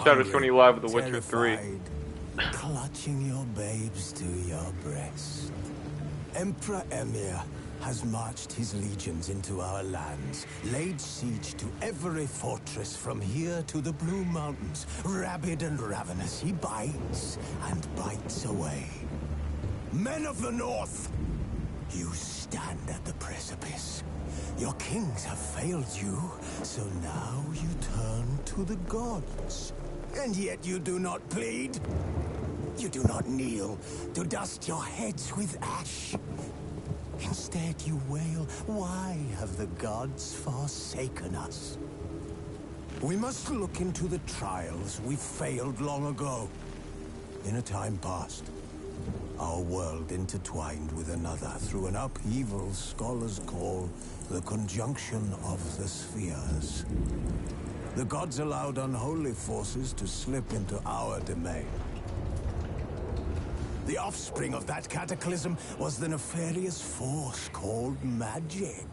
Shadow 20 Live with The Witcher 3. Clutching your babes to your breast. Emperor Emir has marched his legions into our lands, laid siege to every fortress from here to the Blue Mountains. Rabid and ravenous, he bites and bites away. Men of the North, you stand at the precipice. Your kings have failed you, so now you turn to the gods. And yet you do not plead. You do not kneel to dust your heads with ash. Instead you wail, why have the gods forsaken us? We must look into the trials we failed long ago. In a time past, our world intertwined with another through an upheaval scholars call the conjunction of the spheres. The gods allowed unholy forces to slip into our domain. The offspring of that cataclysm was the nefarious force called magic.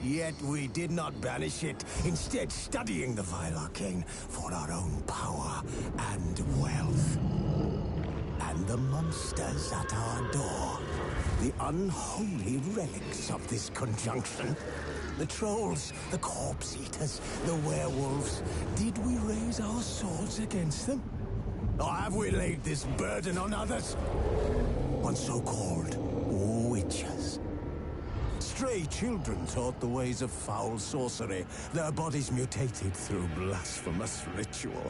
Yet we did not banish it, instead studying the vile arcane for our own power and wealth. And the monsters at our door, the unholy relics of this conjunction. The trolls, the corpse eaters, the werewolves. Did we raise our swords against them? Or have we laid this burden on others? On so-called witches. Stray children taught the ways of foul sorcery, their bodies mutated through blasphemous ritual.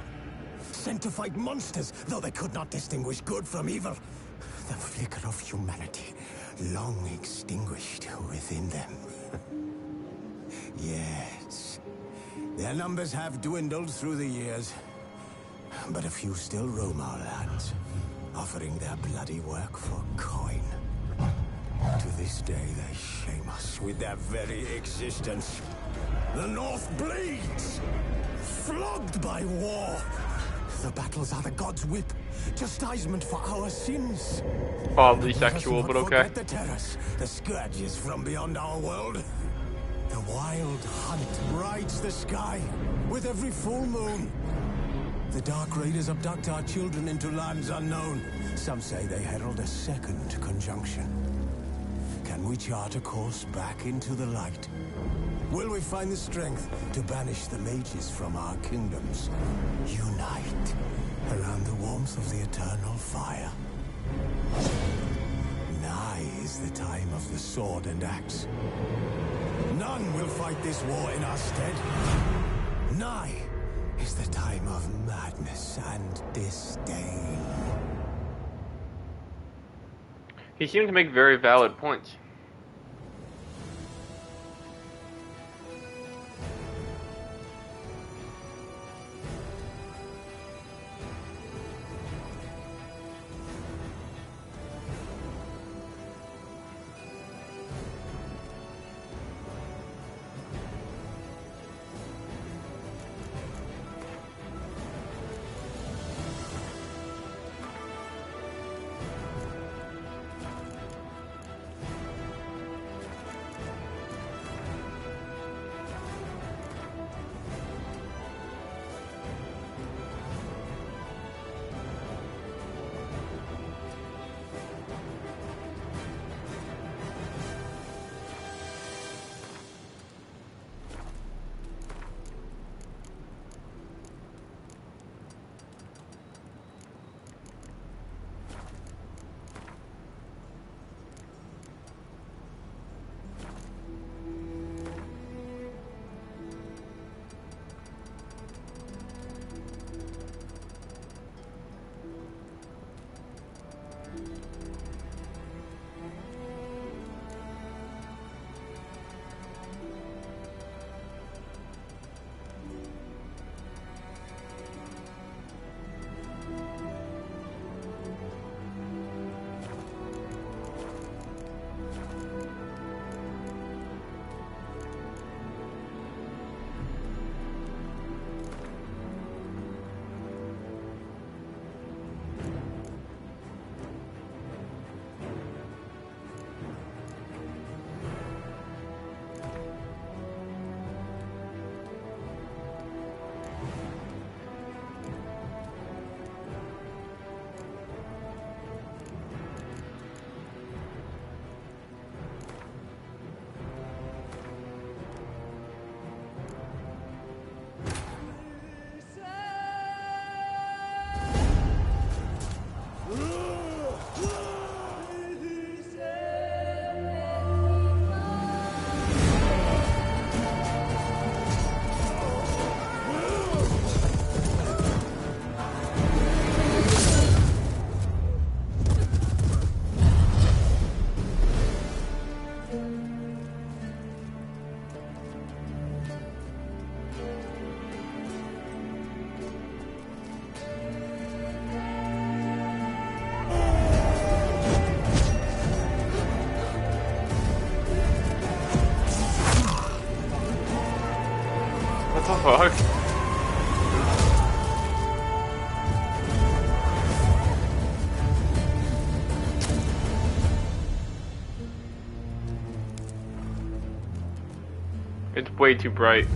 Sent to fight monsters, though they could not distinguish good from evil. The flicker of humanity, long extinguished within them. Yes, their numbers have dwindled through the years. But a few still roam our lands, offering their bloody work for coin. To this day, they shame us with their very existence. The North bleeds, flogged by war. The battles are the gods' whip, chastisement for our sins. Oddly sexual, but okay. Forget the terrors, the scourges from beyond our world. The wild hunt rides the sky with every full moon. The Dark Raiders abduct our children into lands unknown. Some say they herald a second conjunction. Can we chart a course back into the light? Will we find the strength to banish the mages from our kingdoms? Unite around the warmth of the eternal fire. Nigh is the time of the sword and axe. None will fight this war in our stead. Nigh is the time of madness and disdain. He seemed to make very valid points. What the fuck? It's way too bright.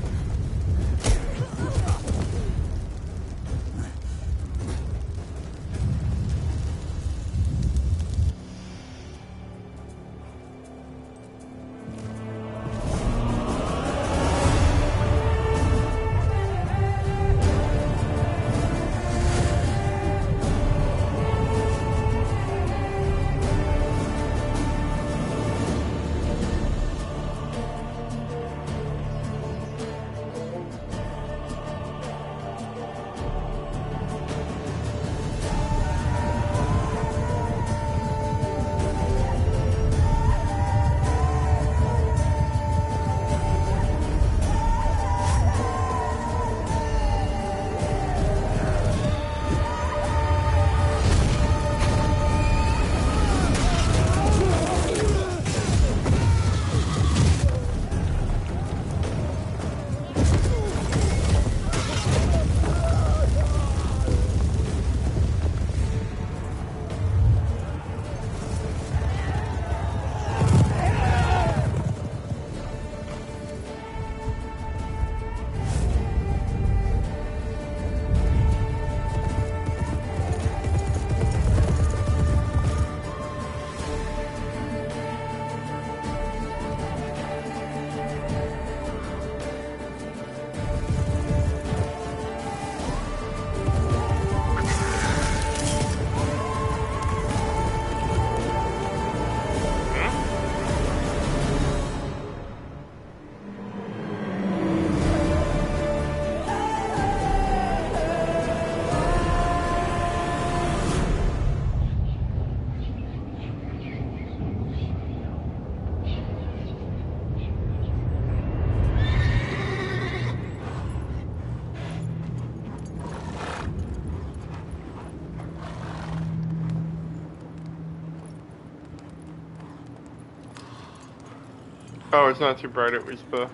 Oh, it's not too bright, it was the...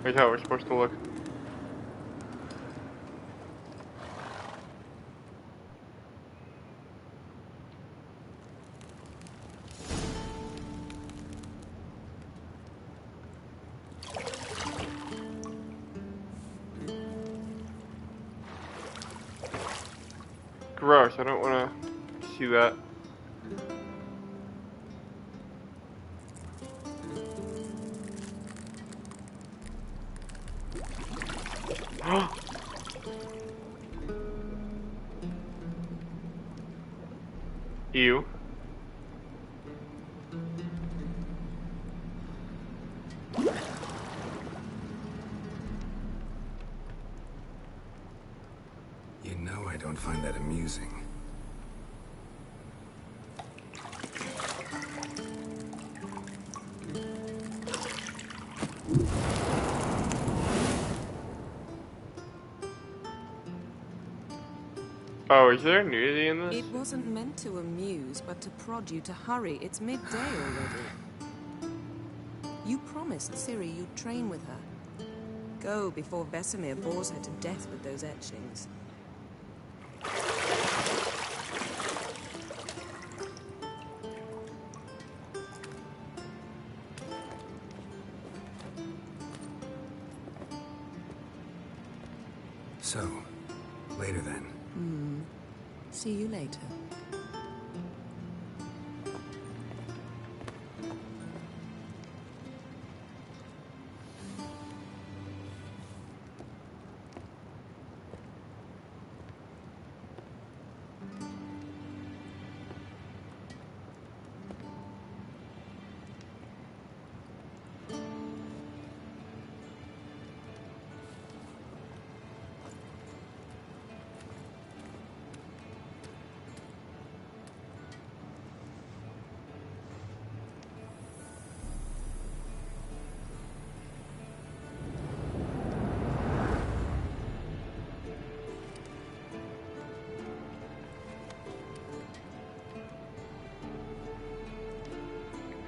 like how it was supposed to look. Gross, I don't want to see that. Ew. You know I don't find that amusing. Oh, is there nudity in this? It wasn't meant to amuse, but to prod you to hurry. It's midday already. You promised Ciri you'd train with her. Go before Vesemir bores her to death with those etchings. So, later then. See you later.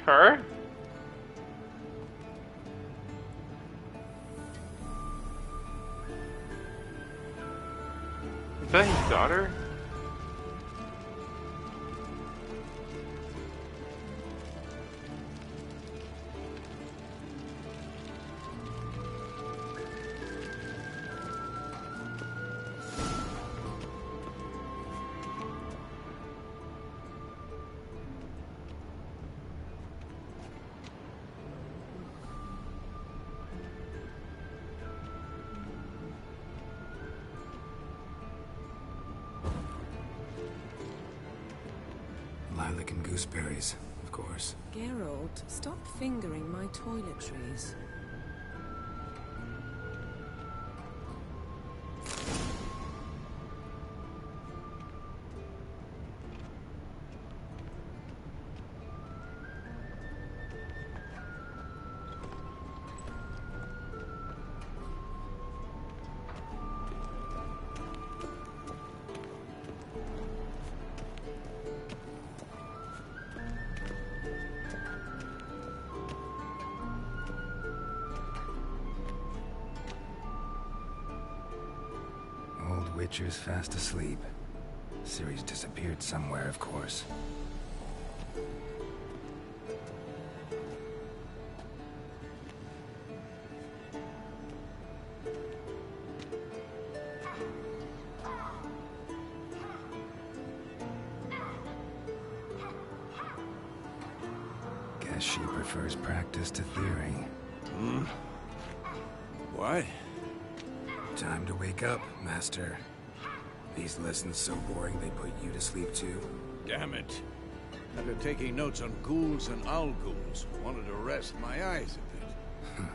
Her? Is that his daughter? Lilac and gooseberries, of course. Geralt, stop fingering my toiletries. Old Witcher's fast asleep. Ciri's disappeared somewhere, of course. Guess she prefers practice to theory. What? Time to wake up, Master. These lessons so boring they put you to sleep too? Damn it. After taking notes on ghouls and owl ghouls, wanted to rest my eyes a bit.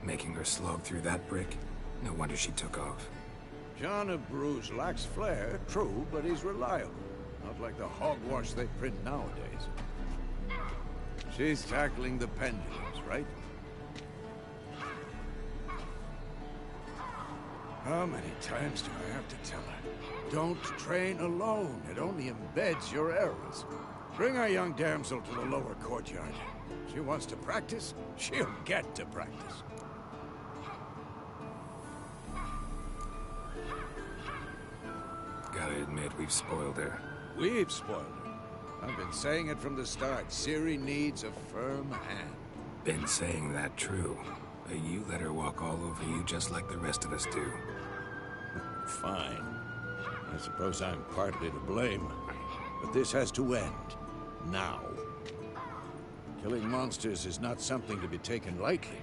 Making her slog through that brick? No wonder she took off. John of Bruges lacks flair, true, but he's reliable. Not like the hogwash they print nowadays. She's tackling the pendulums, right? How many times do I have to tell her? Don't train alone. It only embeds your errors. Bring our young damsel to the lower courtyard. She wants to practice, she'll get to practice. Gotta admit, we've spoiled her. We've spoiled her. I've been saying it from the start. Ciri needs a firm hand. Been saying that true. But you let her walk all over you just like the rest of us do. Fine. I suppose I'm partly to blame. But this has to end. Now. Killing monsters is not something to be taken lightly.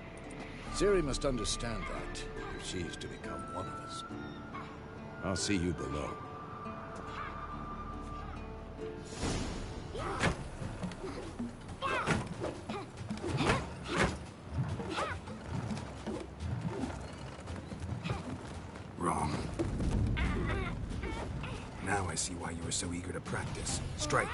Ciri must understand that, if she is to become one of us. I'll see you below. Wrong. Now I see why you were so eager to practice. Strike.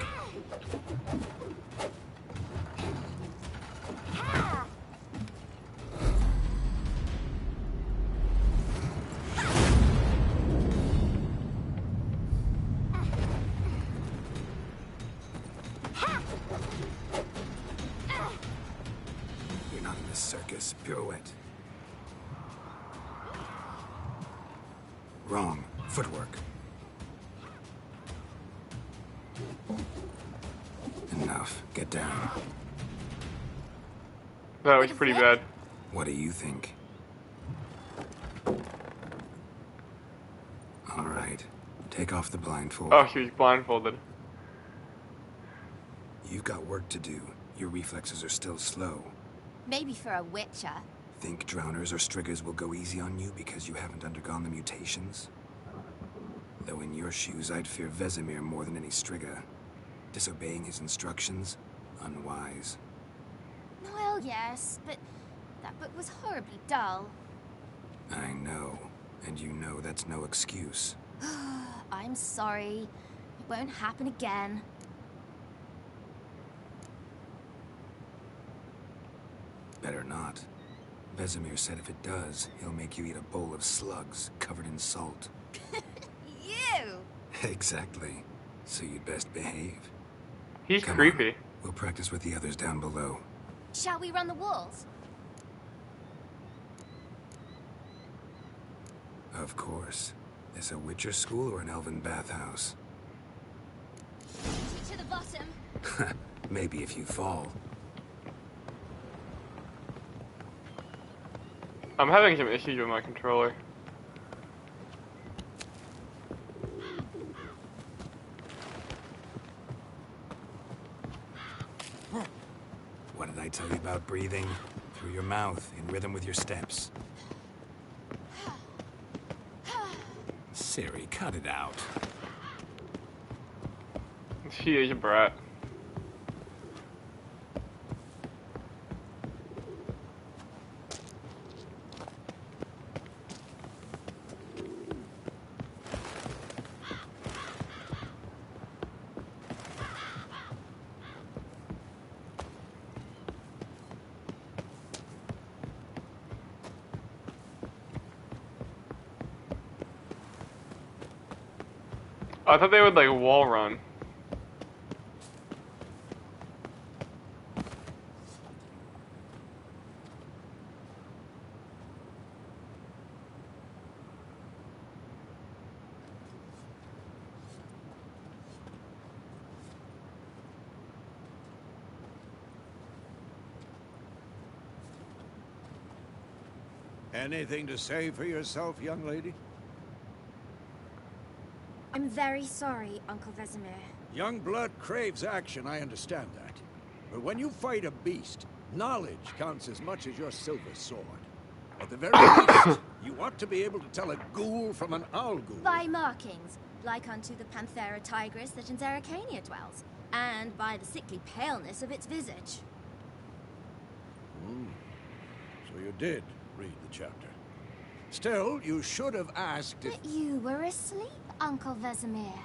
You're not in this circus. Pirouette. Wrong. Footwork. Enough. Get down. That was pretty bad. What do you think? All right. Take off the blindfold. Oh, she was blindfolded. You've got work to do. Your reflexes are still slow. Maybe for a witcher. Think drowners or striggers will go easy on you because you haven't undergone the mutations? Though in your shoes, I'd fear Vesemir more than any strigger. Disobeying his instructions? Unwise. Well, yes, but that book was horribly dull. I know. And you know that's no excuse. I'm sorry. It won't happen again. Better not. Vesemir said if it does, he'll make you eat a bowl of slugs covered in salt. You! Exactly. So you'd best behave. He's Come creepy. on. We'll practice with the others down below. Shall we run the walls? Of course. This a Witcher school or an elven bathhouse? To the bottom. Maybe if you fall. I'm having some issues with my controller. What did I tell you about breathing? Through your mouth, in rhythm with your steps. Ciri, cut it out. She is a brat. I thought they would like wall run. Anything to say for yourself, young lady? I'm very sorry, Uncle Vesemir. Young blood craves action, I understand that. But when you fight a beast, knowledge counts as much as your silver sword. At the very least, you ought to be able to tell a ghoul from an owl ghoul. By markings, like unto the Panthera tigris that in Zerrikania dwells, and by the sickly paleness of its visage. So you did read the chapter. Still, you should have asked if... But you were asleep, Uncle Vesemir.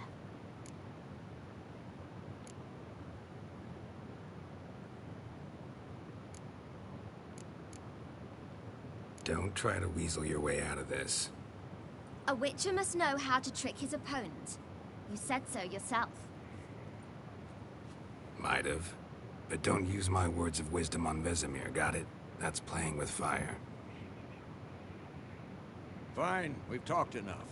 Don't try to weasel your way out of this. A Witcher must know how to trick his opponent. You said so yourself. Might have. But don't use my words of wisdom on Vesemir, got it? That's playing with fire. Fine, we've talked enough.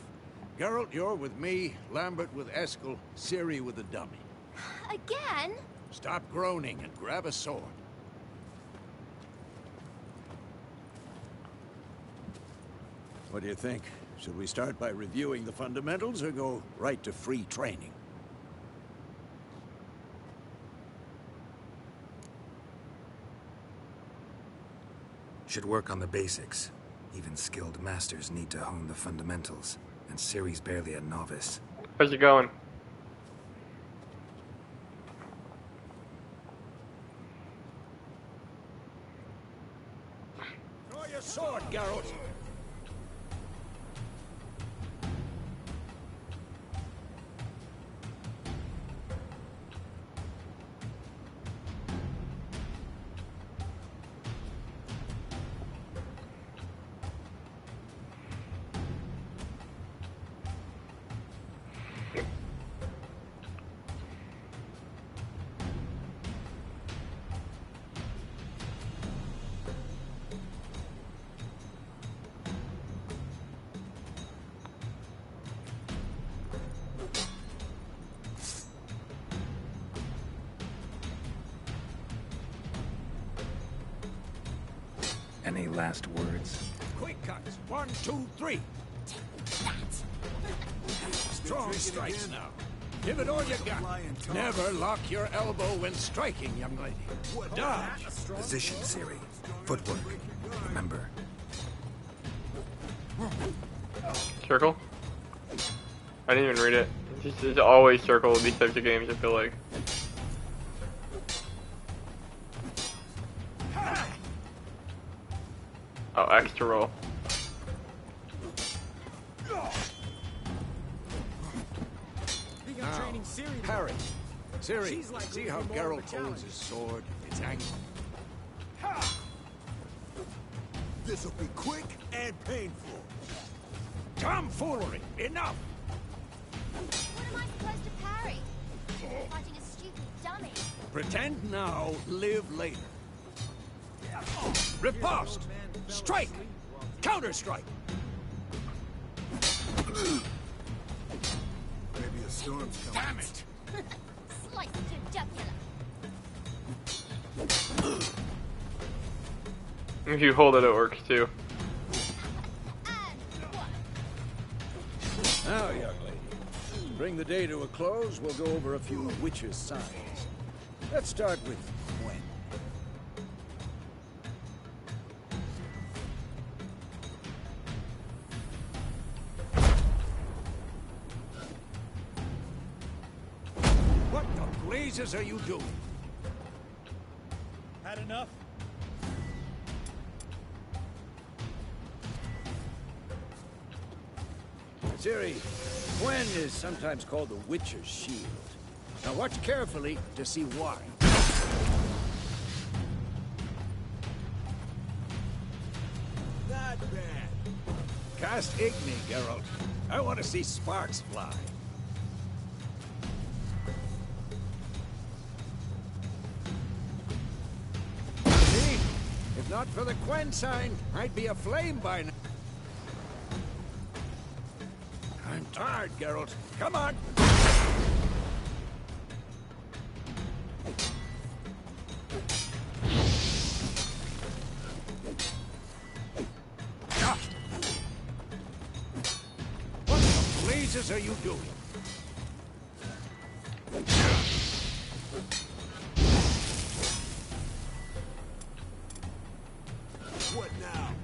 Geralt, you're with me, Lambert with Eskel, Ciri with the dummy. Again? Stop groaning and grab a sword. What do you think? Should we start by reviewing the fundamentals or go right to free training? Should work on the basics. Even skilled masters need to hone the fundamentals, and Ciri's barely a novice. How's it going? Draw your sword, Geralt! Any last words? Quick cuts! 1, 2, 3! Strong strikes now. Give it all you got. Never lock your elbow when striking, young lady. Dodge! Position, Ciri. Footwork. Remember. Circle? I didn't even read it. It's always circle with these types of games, I feel like. Oh, X to roll. Now, parry. Ciri, see how Geralt holds his sword? It's angled. This'll be quick and painful. Tomfoolery! Enough! What am I supposed to parry? I'm fighting a stupid dummy. Pretend now, live later. Riposte! Strike! Counter-strike! storm's coming. Damn it! Slice your jugular. If you hold it, it works too. And one. Now, young lady, bring the day to a close. We'll go over a few witches' signs. Let's start with Gwen. What the blazes are you doing? Had enough? Ciri, Gwen is sometimes called the Witcher's Shield. Now watch carefully to see why. Not bad. Cast Igni, Geralt. I want to see sparks fly. See? If not for the Gwen sign, I'd be aflame by now. I'm tired, Geralt. Come on! Ah! What the blazes are you doing? What now?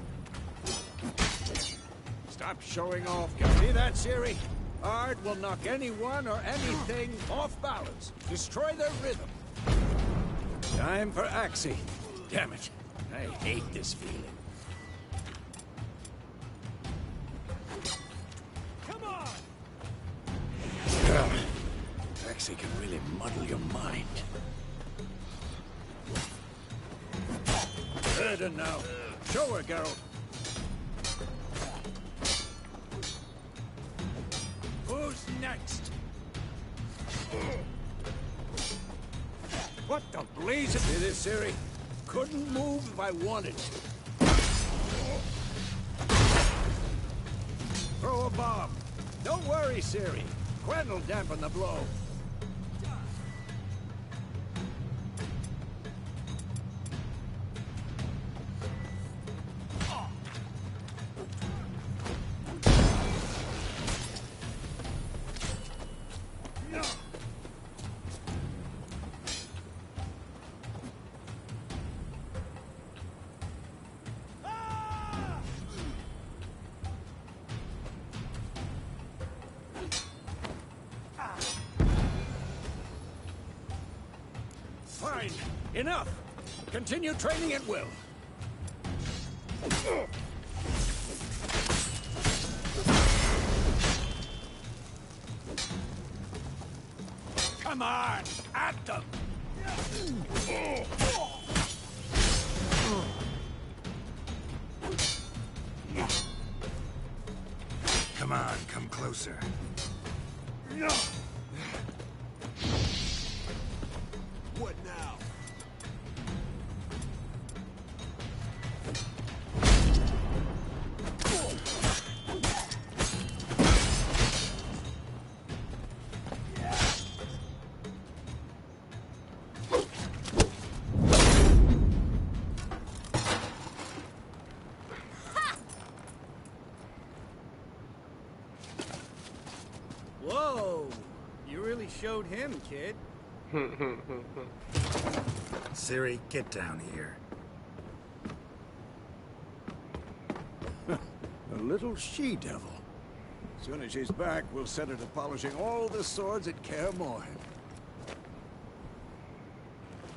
Stop showing off. See that, Ciri? Art will knock anyone or anything off balance. Destroy their rhythm. Time for Axii. Damn it. I hate this feeling. Come on! Axii can really muddle your mind. Burden now. Show her, Geralt. Who's next? What the blazes? See this, Ciri? Couldn't move if I wanted to. Throw a bomb. Don't worry, Ciri. Gwen will dampen the blow. Fine. Enough. Continue training at will. Come on, at them. Come on, come closer. What now? Whoa! You really showed him, kid. Ciri, get down here. A little she-devil. As soon as she's back, we'll set her to polishing all the swords at Kaer Morhen.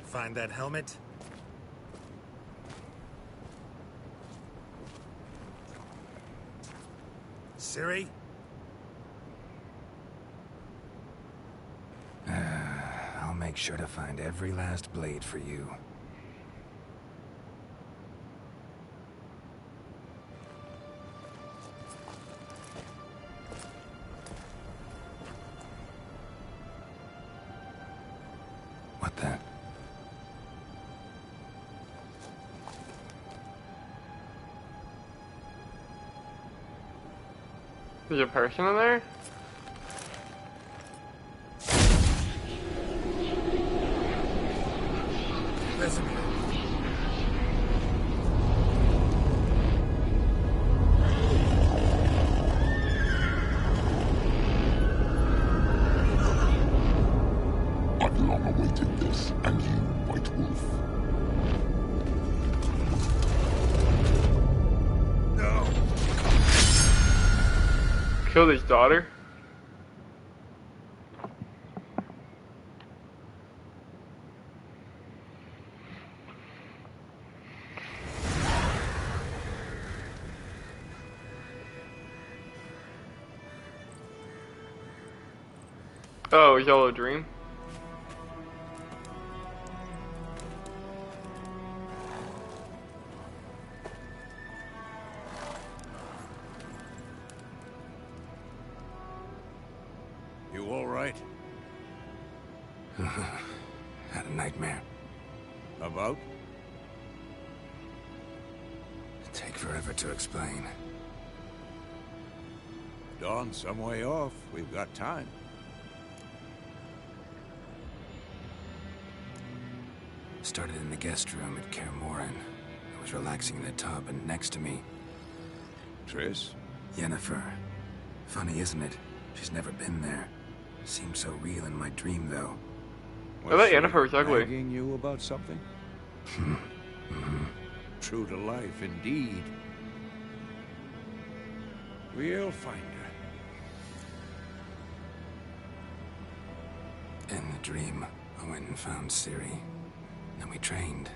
Find that helmet? Ciri? I'll make sure to find every last blade for you. What the? There's a person in there? killed his daughter? Oh, Yellow Dream. You all right? Had a nightmare. About? Take forever to explain. Dawn's some way off. We've got time. Started in the guest room at Kaer Morhen. I was relaxing in the tub, and next to me, Triss? Yennefer. Funny, isn't it? She's never been there. Seemed so real in my dream, though. I thought Yennefer was ugly. Nagging you about something? True to life, indeed. We'll find her. In the dream, I went and found Ciri. Then we trained.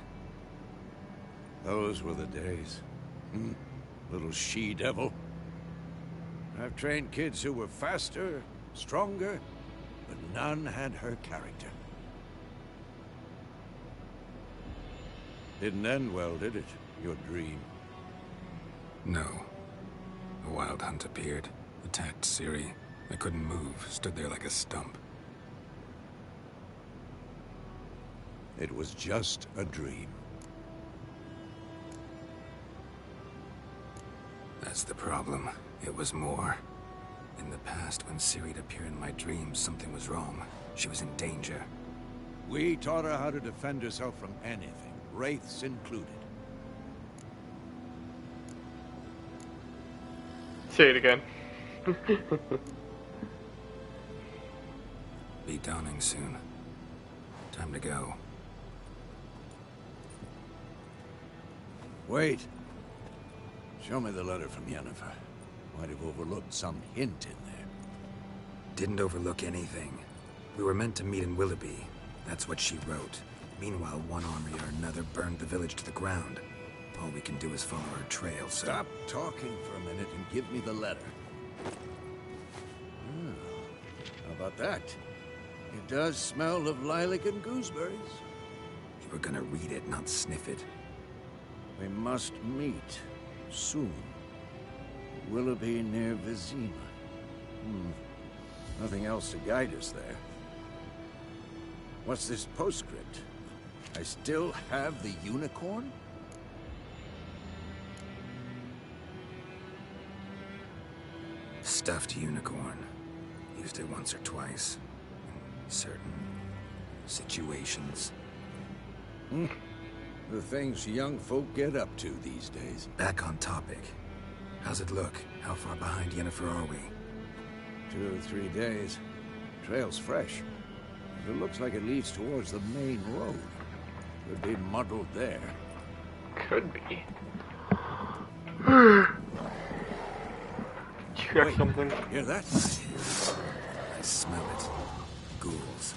Those were the days. Little she-devil. I've trained kids who were faster, stronger, but none had her character. Didn't end well, did it? Your dream? No. A wild hunt appeared, attacked Ciri. I couldn't move, stood there like a stump. It was just a dream. That's the problem. It was more. In the past, when Ciri'd appear in my dreams, something was wrong. She was in danger. We taught her how to defend herself from anything, wraiths included. Say it again. Be dawning soon. Time to go. Wait. Show me the letter from Yennefer. Might have overlooked some hint in there. Didn't overlook anything. We were meant to meet in Willoughby. That's what she wrote. Meanwhile, one army or another burned the village to the ground. All we can do is follow her trail, so... Stop talking for a minute and give me the letter. How about that? It does smell of lilac and gooseberries. You were gonna read it, not sniff it. We must meet soon. Willoughby near Vizima. Nothing else to guide us there. What's this postscript? I still have the unicorn? Stuffed unicorn. Used it once or twice. In certain situations. The things young folk get up to these days. Back on topic. How's it look? How far behind Yennefer are we? 2 or 3 days. Trail's fresh. But it looks like it leads towards the main road. Could be muddled there. Could be. You got Wait, something? Hear that? I smell it. Ghouls.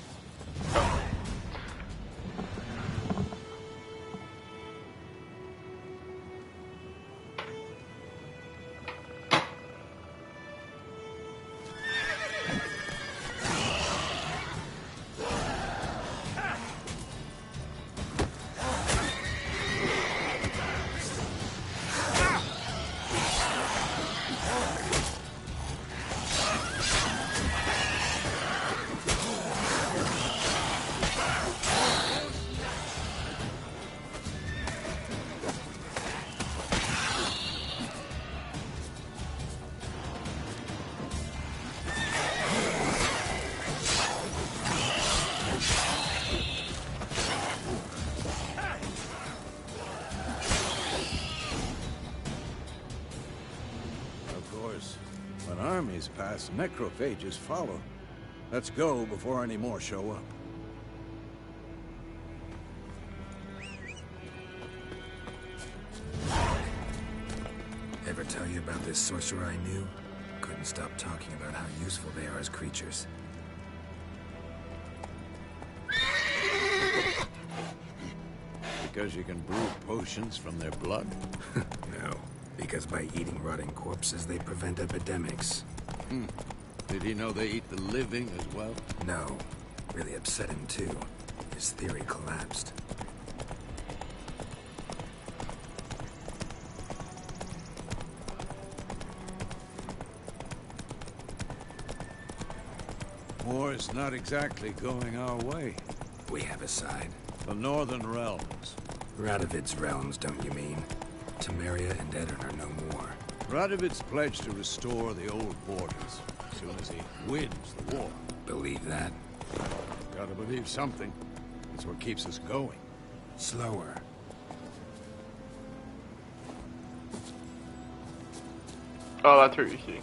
Armies pass, necrophages follow. Let's go before any more show up. Ever tell you about this sorcerer I knew? couldn't stop talking about how useful they are as creatures. Because you can brew potions from their blood? No, because by eating rotting corpses, they prevent epidemics. Did he know they eat the living as well? No, really upset him too. His theory collapsed. War's not exactly going our way. We have a side. The Northern Realms. Radovid's realms, don't you mean? Temeria and Edirn are no more. Radovid's pledged to restore the old borders as soon as he wins the war. Believe that? Gotta believe something. It's what keeps us going. Slower. Oh, that's what you see.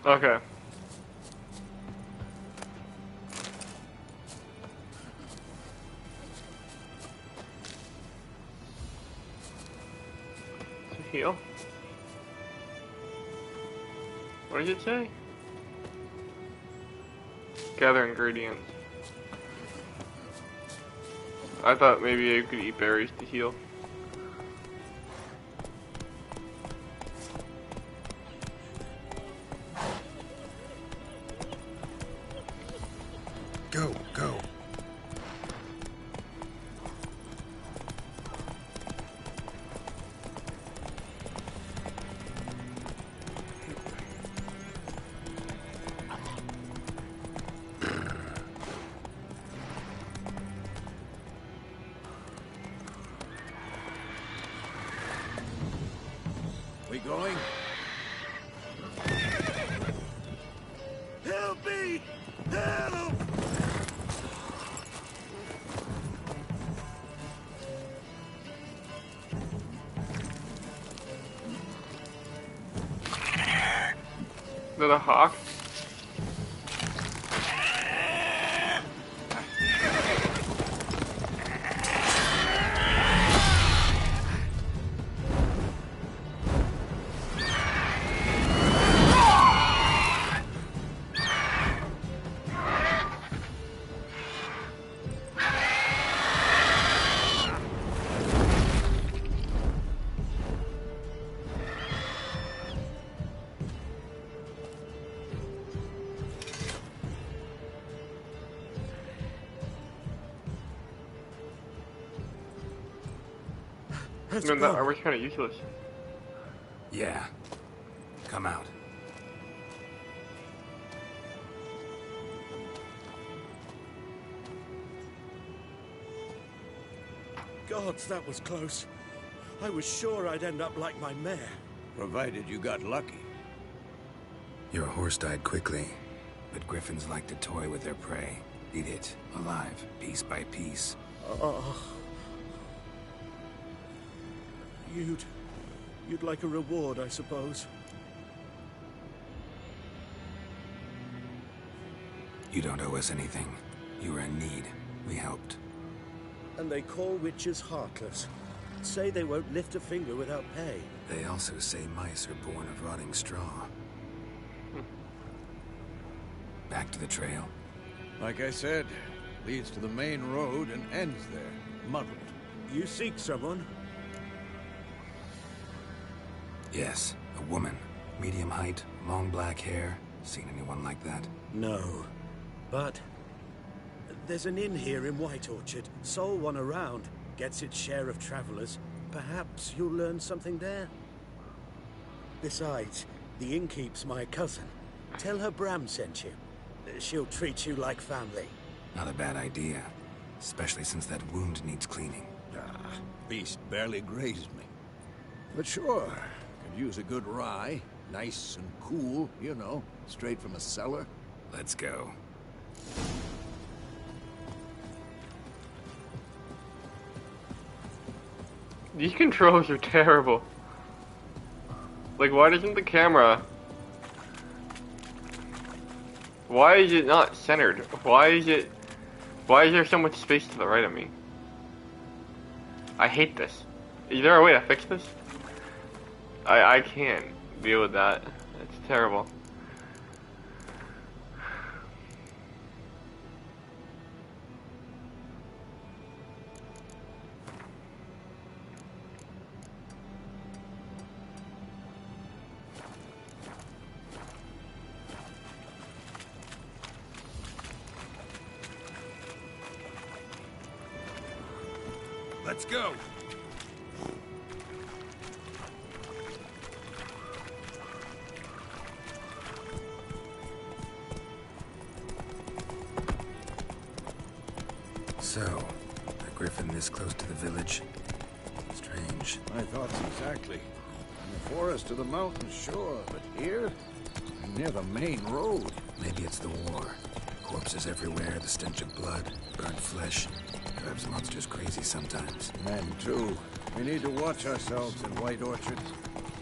Okay. To heal? What does it say? Gather ingredients. I thought maybe you could eat berries to heal. Go, go. We going? Help me! Help! Is that a hawk? Let's Man, that go. armor's kind of useless. Yeah. Come out. Gods, that was close. I was sure I'd end up like my mare. Provided you got lucky. Your horse died quickly, but griffins like to toy with their prey. Eat it, alive, piece by piece. You'd like a reward, I suppose. You don't owe us anything. You were in need. We helped. And they call witches heartless. Say they won't lift a finger without pay. They also say mice are born of rotting straw. Back to the trail. Like I said, leads to the main road and ends there, muddled. You seek someone? Yes, a woman. Medium height, long black hair. Seen anyone like that? No. But there's an inn here in White Orchard. Sole one around. Gets its share of travelers. Perhaps you'll learn something there. Besides, the innkeep's my cousin. Tell her Bram sent you. She'll treat you like family. Not a bad idea. Especially since that wound needs cleaning. Beast barely grazed me. But sure, could use a good rye. Nice and cool, you know, straight from a cellar. Let's go. These controls are terrible. Like, why doesn't the camera Why is it not centered? Why is there so much space to the right of me? I hate this. Is there a way to fix this? I can't deal with that. It's terrible. Let's go. So, a griffin this close to the village? Strange. My thoughts exactly. In the forest to the mountain, sure, but here? Near the main road. Maybe it's the war. Corpses everywhere, the stench of blood, burnt flesh. Drives monsters crazy sometimes. Men, too. We need to watch ourselves in White Orchard.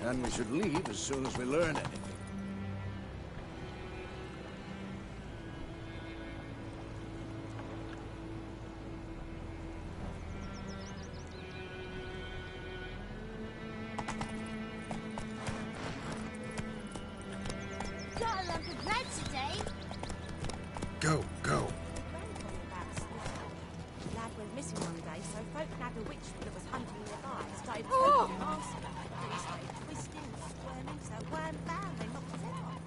And we should leave as soon as we learn anything. Got a lump of bread today. Go, go. Lad went missing one day, so folk nabbed a witch that was hunting nearby. Started poking and asking about it. He started twisting and squirming, so weren't found. They knocked his head off.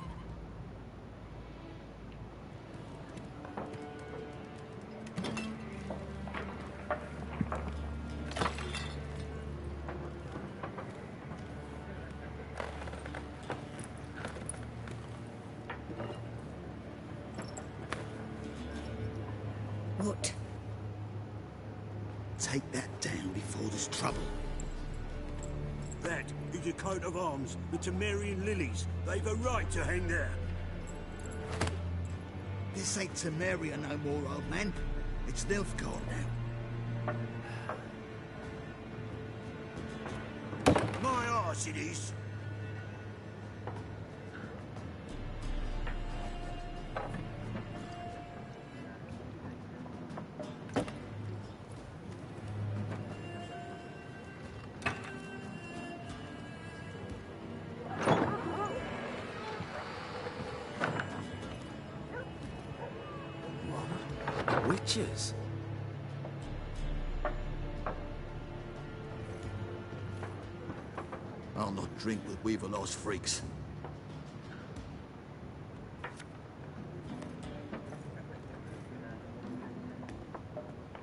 What? Take that down before there's trouble. That is a coat of arms, the Temerian lilies. They've a right to hang there. This ain't Temeria no more, old man. It's Nilfgaard now. My arse it is. Witches? I'll not drink with Weaverlaw's freaks.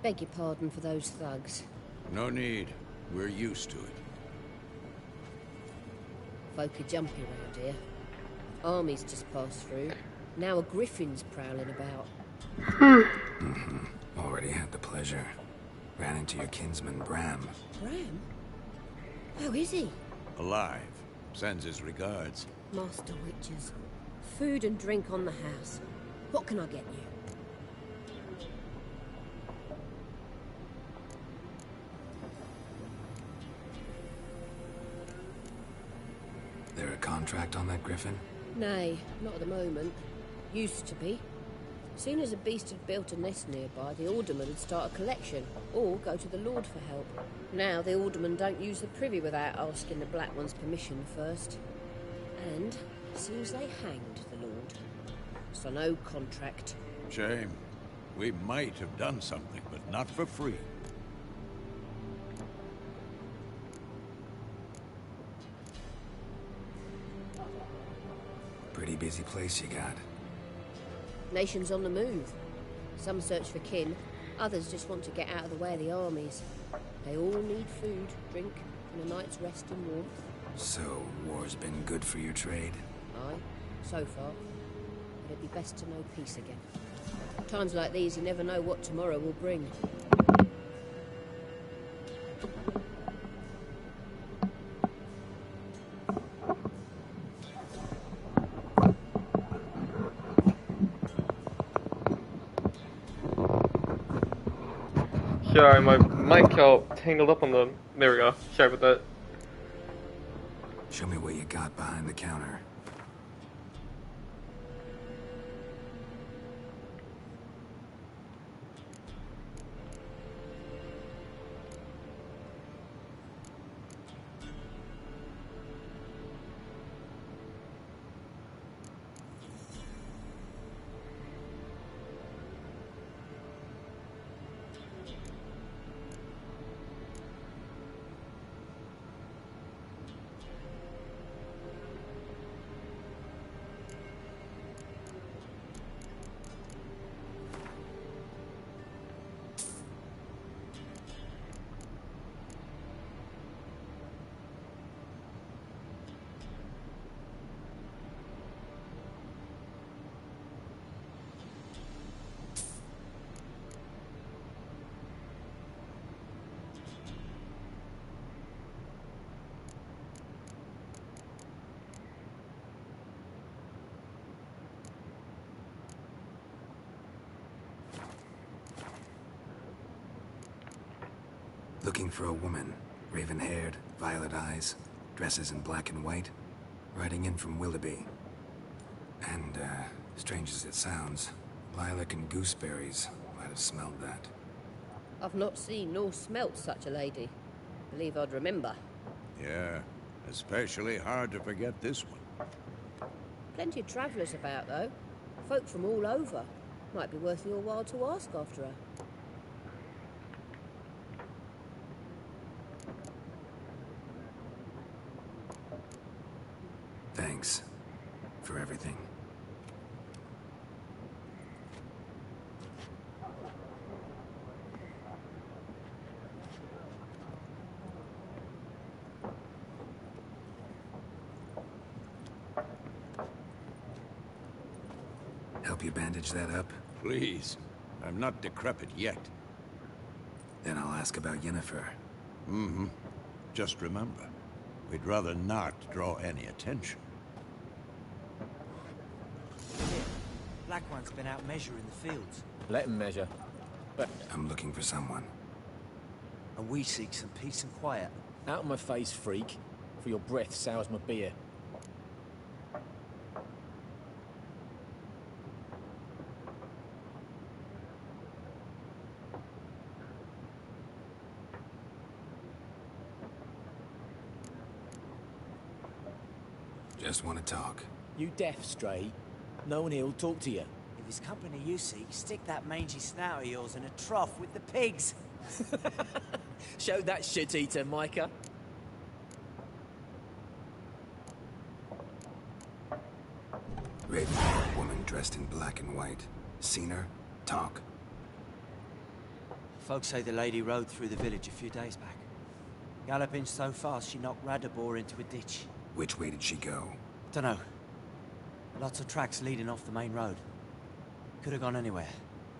Beg your pardon for those thugs. No need. We're used to it. Folk are jumpy round here. Armies just passed through. Now a griffin's prowling about. Already had the pleasure. Ran into your kinsman, Bram. Bram? How is he? Alive. Sends his regards. Master Witches. Food and drink on the house. What can I get you? There a contract on that griffin? Nay, not at the moment. Used to be. Soon as a beast had built a nest nearby, the alderman would start a collection, or go to the Lord for help. Now the aldermen don't use the privy without asking the Black One's permission first. And seems they hanged the Lord. So no contract. Shame. We might have done something, but not for free. Pretty busy place you got. Nations on the move. Some search for kin, others just want to get out of the way of the armies. They all need food, drink, and a night's rest and warmth. So, war's been good for your trade? Aye, so far. But it'd be best to know peace again. Times like these, you never know what tomorrow will bring. Sorry, my mic got tangled up on the... There we go. Sorry about that. Show me what you got behind the counter. Looking for a woman. Raven-haired, violet eyes, dresses in black and white. Riding in from Willoughby. And, strange as it sounds, lilac and gooseberries might have smelled that. I've not seen nor smelt such a lady. Believe I'd remember. Yeah, especially hard to forget this one. Plenty of travellers about, though. Folk from all over. Might be worth your while to ask after her. Thanks for everything. Help you bandage that up? Please. I'm not decrepit yet. Then I'll ask about Yennefer. Mm-hmm. Just remember, we'd rather not draw any attention. Black One's been out measuring the fields. Let him measure. But I'm looking for someone. And we seek some peace and quiet. Out of my face, freak. For your breath sours my beer. Just want to talk. You deaf, Stray? No one here'll talk to you. If it's company you seek, stick that mangy snout of yours in a trough with the pigs. Show that shit-eater, Micah. Raven, woman dressed in black and white. Seen her? Talk. Folks say the lady rode through the village a few days back. Galloping so fast she knocked Radabor into a ditch. Which way did she go? Dunno. Lots of tracks leading off the main road. Could have gone anywhere.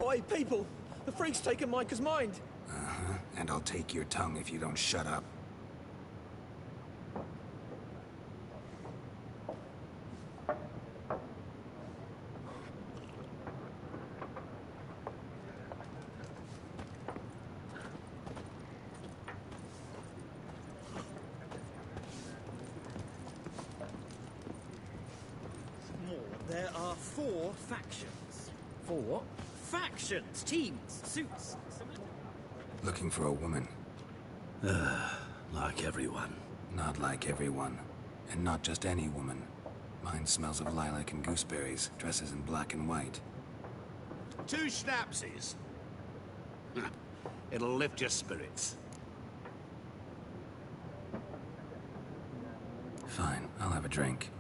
Oi, people! The freak's taken Micah's mind! Uh-huh. And I'll take your tongue if you don't shut up. There are 4 factions. 4 what? Factions, teams, suits. Looking for a woman. Like everyone. Not like everyone. And not just any woman. Mine smells of lilac and gooseberries, dresses in black and white. 2 schnapsies. It'll lift your spirits. Fine, I'll have a drink.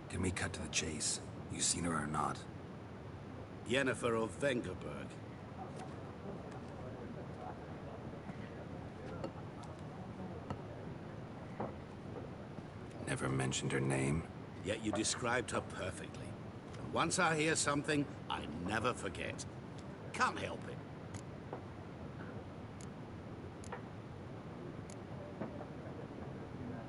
Can we cut to the chase? You seen her or not? Yennefer of Vengerberg. Never mentioned her name. Yet you described her perfectly. And once I hear something, I never forget. Can't help it.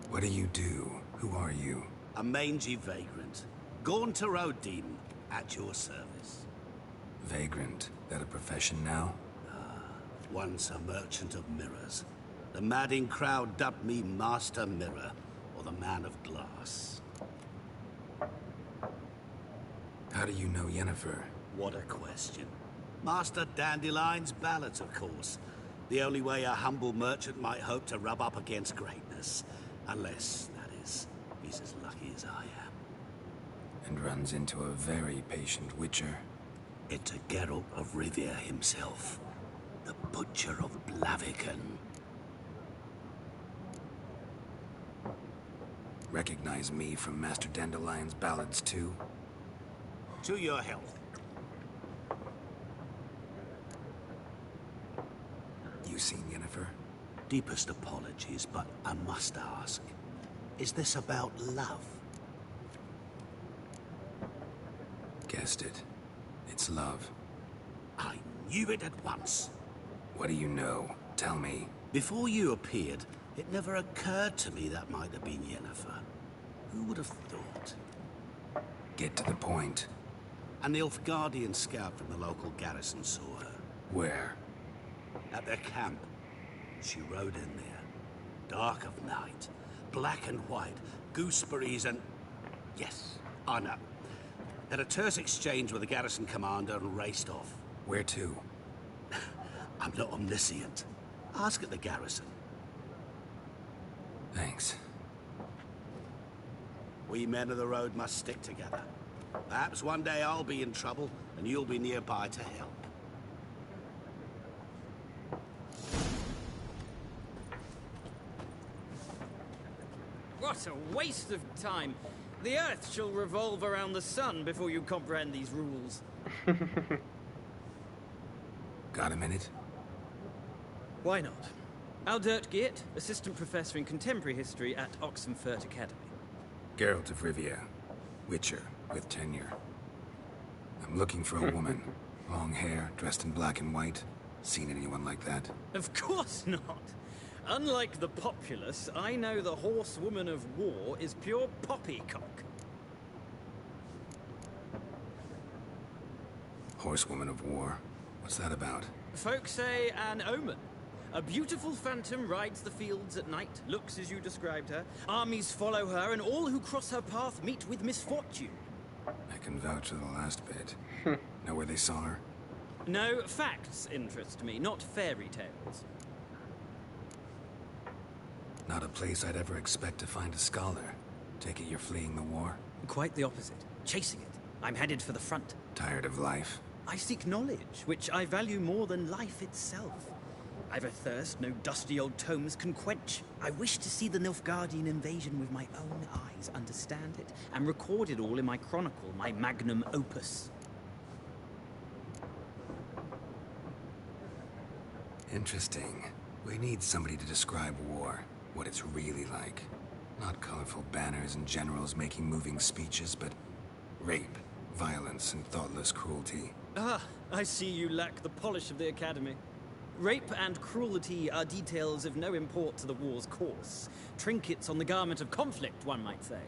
What do you do? Who are you? A mangy vagrant. Gaunter demon, at your service. Vagrant. That a profession now? Once a merchant of mirrors. The madding crowd dubbed me Master Mirror, or the Man of Glass. How do you know Yennefer? What a question. Master Dandelion's ballads, of course. The only way a humble merchant might hope to rub up against greatness. Unless, that is, he's as lucky as I am. And runs into a very patient witcher. It's a Geralt of Rivia himself. The Butcher of Blaviken. Recognize me from Master Dandelion's ballads too? To your health. You seen Yennefer? Deepest apologies, but I must ask. Is this about love? Guessed it. It's love. I knew it at once. What do you know? Tell me. Before you appeared, it never occurred to me that might have been Yennefer. Who would have thought? Get to the point. A Nilfgaardian scout from the local garrison saw her. Where? At their camp. She rode in there. Dark of night. Black and white. Gooseberries and... Yes, I know. Had a terse exchange with the garrison commander and raced off. Where to? I'm not omniscient. Ask at the garrison. Thanks. We men of the road must stick together. Perhaps one day I'll be in trouble, and you'll be nearby to help. What a waste of time. The Earth shall revolve around the sun before you comprehend these rules. Got a minute? Why not? Aldert Geert, Assistant Professor in Contemporary History at Oxenfurt Academy. Geralt of Rivia. Witcher, with tenure. I'm looking for a woman. Long hair, dressed in black and white. Seen anyone like that? Of course not. Unlike the populace, I know the horsewoman of war is pure poppycock. Horsewoman of war? What's that about? Folk say an omen. A beautiful phantom rides the fields at night, looks as you described her. Armies follow her, and all who cross her path meet with misfortune. I can vouch for the last bit. Know where they saw her? No, facts interest me, not fairy tales. Not a place I'd ever expect to find a scholar. Take it you're fleeing the war? Quite the opposite. Chasing it. I'm headed for the front. Tired of life? I seek knowledge, which I value more than life itself. I've a thirst no dusty old tomes can quench. I wish to see the Nilfgaardian invasion with my own eyes, understand it, and record it all in my chronicle, my magnum opus. Interesting. We need somebody to describe war, what it's really like. Not colorful banners and generals making moving speeches, but rape, violence, and thoughtless cruelty. Ah, I see you lack the polish of the Academy. Rape and cruelty are details of no import to the war's course. Trinkets on the garment of conflict, one might say.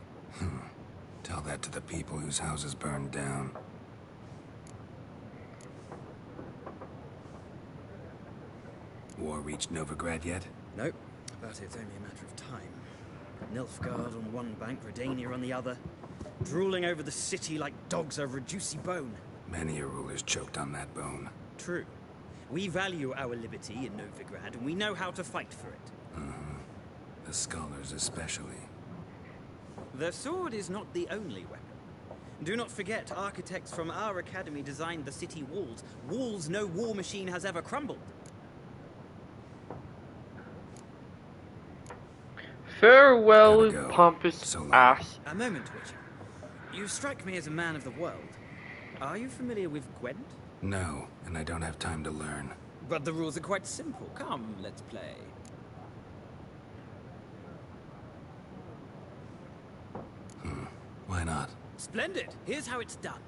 Tell that to the people whose houses burned down. War reached Novigrad yet? Nope, but it's only a matter of time. Nilfgaard on one bank, Redania on the other. Drooling over the city like dogs over a juicy bone. Many a ruler's choked on that bone. True. We value our liberty in Novigrad, and we know how to fight for it. The scholars especially. The sword is not the only weapon. Do not forget, architects from our academy designed the city walls. Walls no war machine has ever crumbled. Farewell, pompous ass. A moment, Witcher. You strike me as a man of the world. Are you familiar with Gwent? No, and I don't have time to learn. But the rules are quite simple. Come, let's play. Why not? Splendid. Here's how it's done.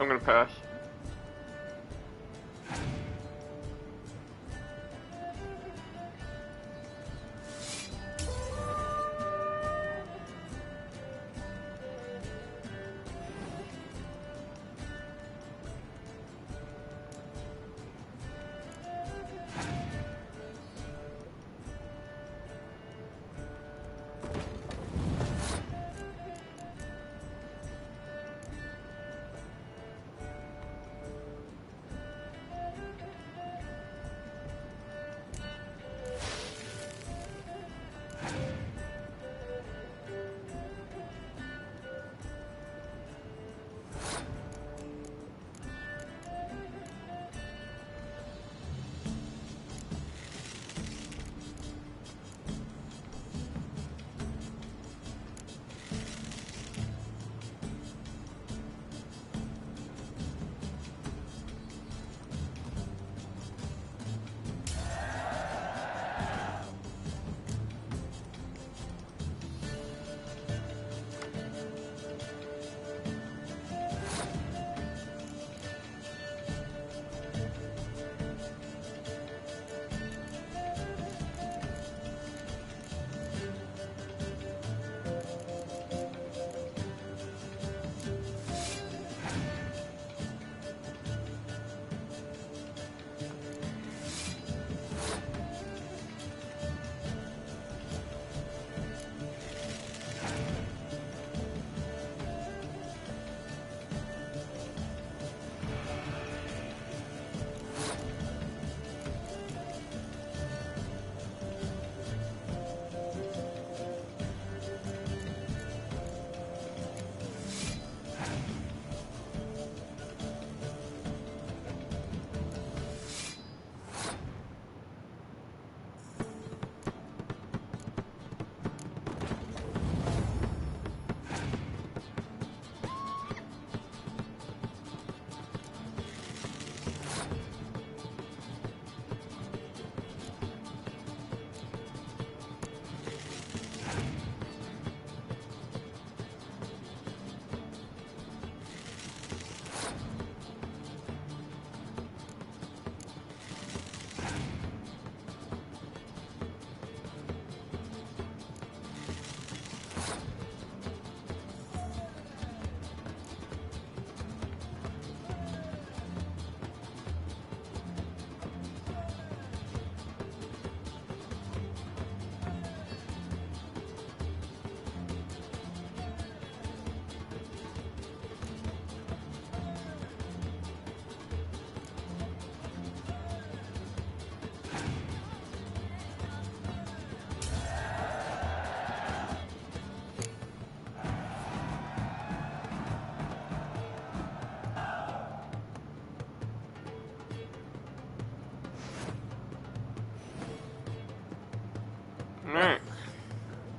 I'm gonna pass.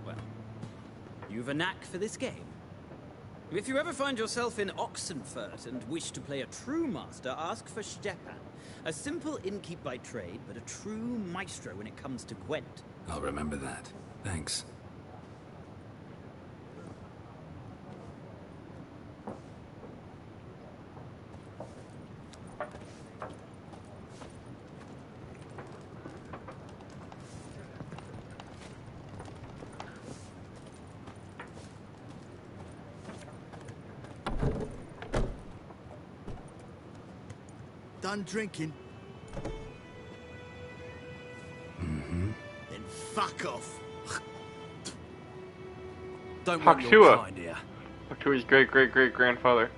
Well, you've a knack for this game. If you ever find yourself in Oxenfurt and wish to play a true master, ask for Stepan. A simple innkeep by trade, but a true maestro when it comes to Gwent. I'll remember that. Thanks. Done drinking? Mm-hmm. Then fuck off. Don't want your kind here. Haktua's great-great-great-grandfather.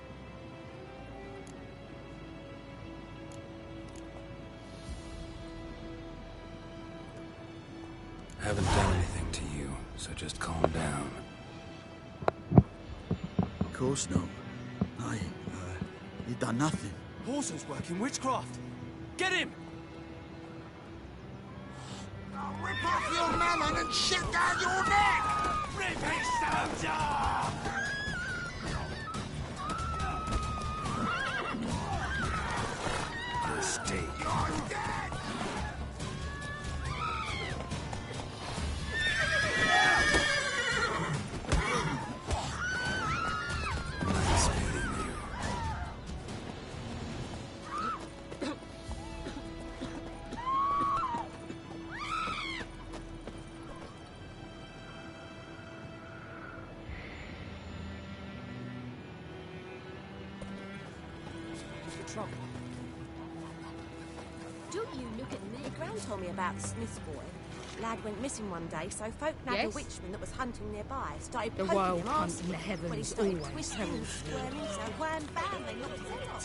Haven't done anything to you, so just calm down. Of course not. You done nothing. Paulson's working witchcraft. Get him! I'll rip off your melon and shit down your neck! Rip it, soldier! Mistake. You're dead! Nice meeting you. trouble. Don't you look at me. Gran told me about the Smith's boy. Lad went missing one day, so folk nabbed a Yes? witchman that was hunting nearby. Started The poking wild him, hunt asking in the him. heavens When he started always twisting and heralds squirming, so wham bam, they knocked his head off.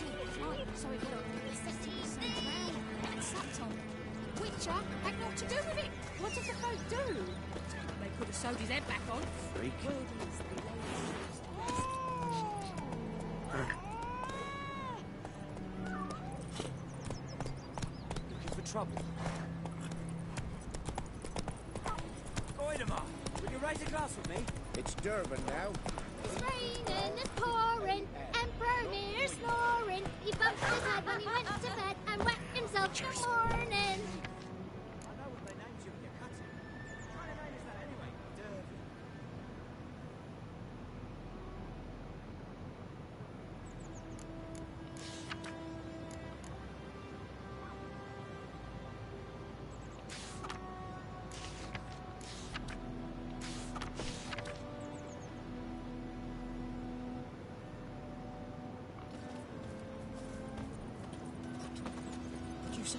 Sorry, but it's the season round. And slept on. Witcher had naught to do with it. What did the folk do? They could have sewed his head back on. Freak. Looking for trouble. Oidemar, will you raise a glass with me? It's Durban now. It's raining and pouring, Emperor Mirror snoring. He bumped his head when he went to bed and whacked himself this morning. I know what they named you when you cut it. What kind of name is that anyway? Durban. What'd you say?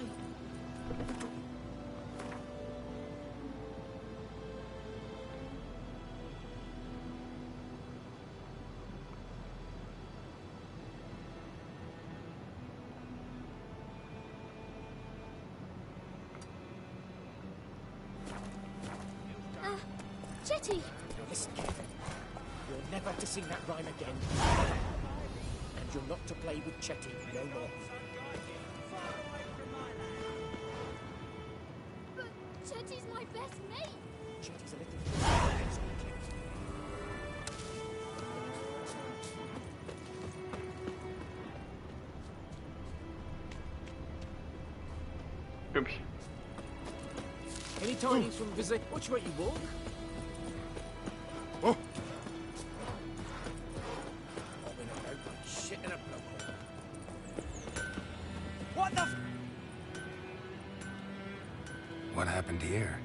Jetty! Now listen carefully. You're never to sing that rhyme again. And you're not to play with Chetty no more. But Jetty's my best mate. Chetty's a little... Oops. Any tidings from Visit? Which way you walk? Oh, Bobbing about like shit in a blowhole. What the f... What happened here?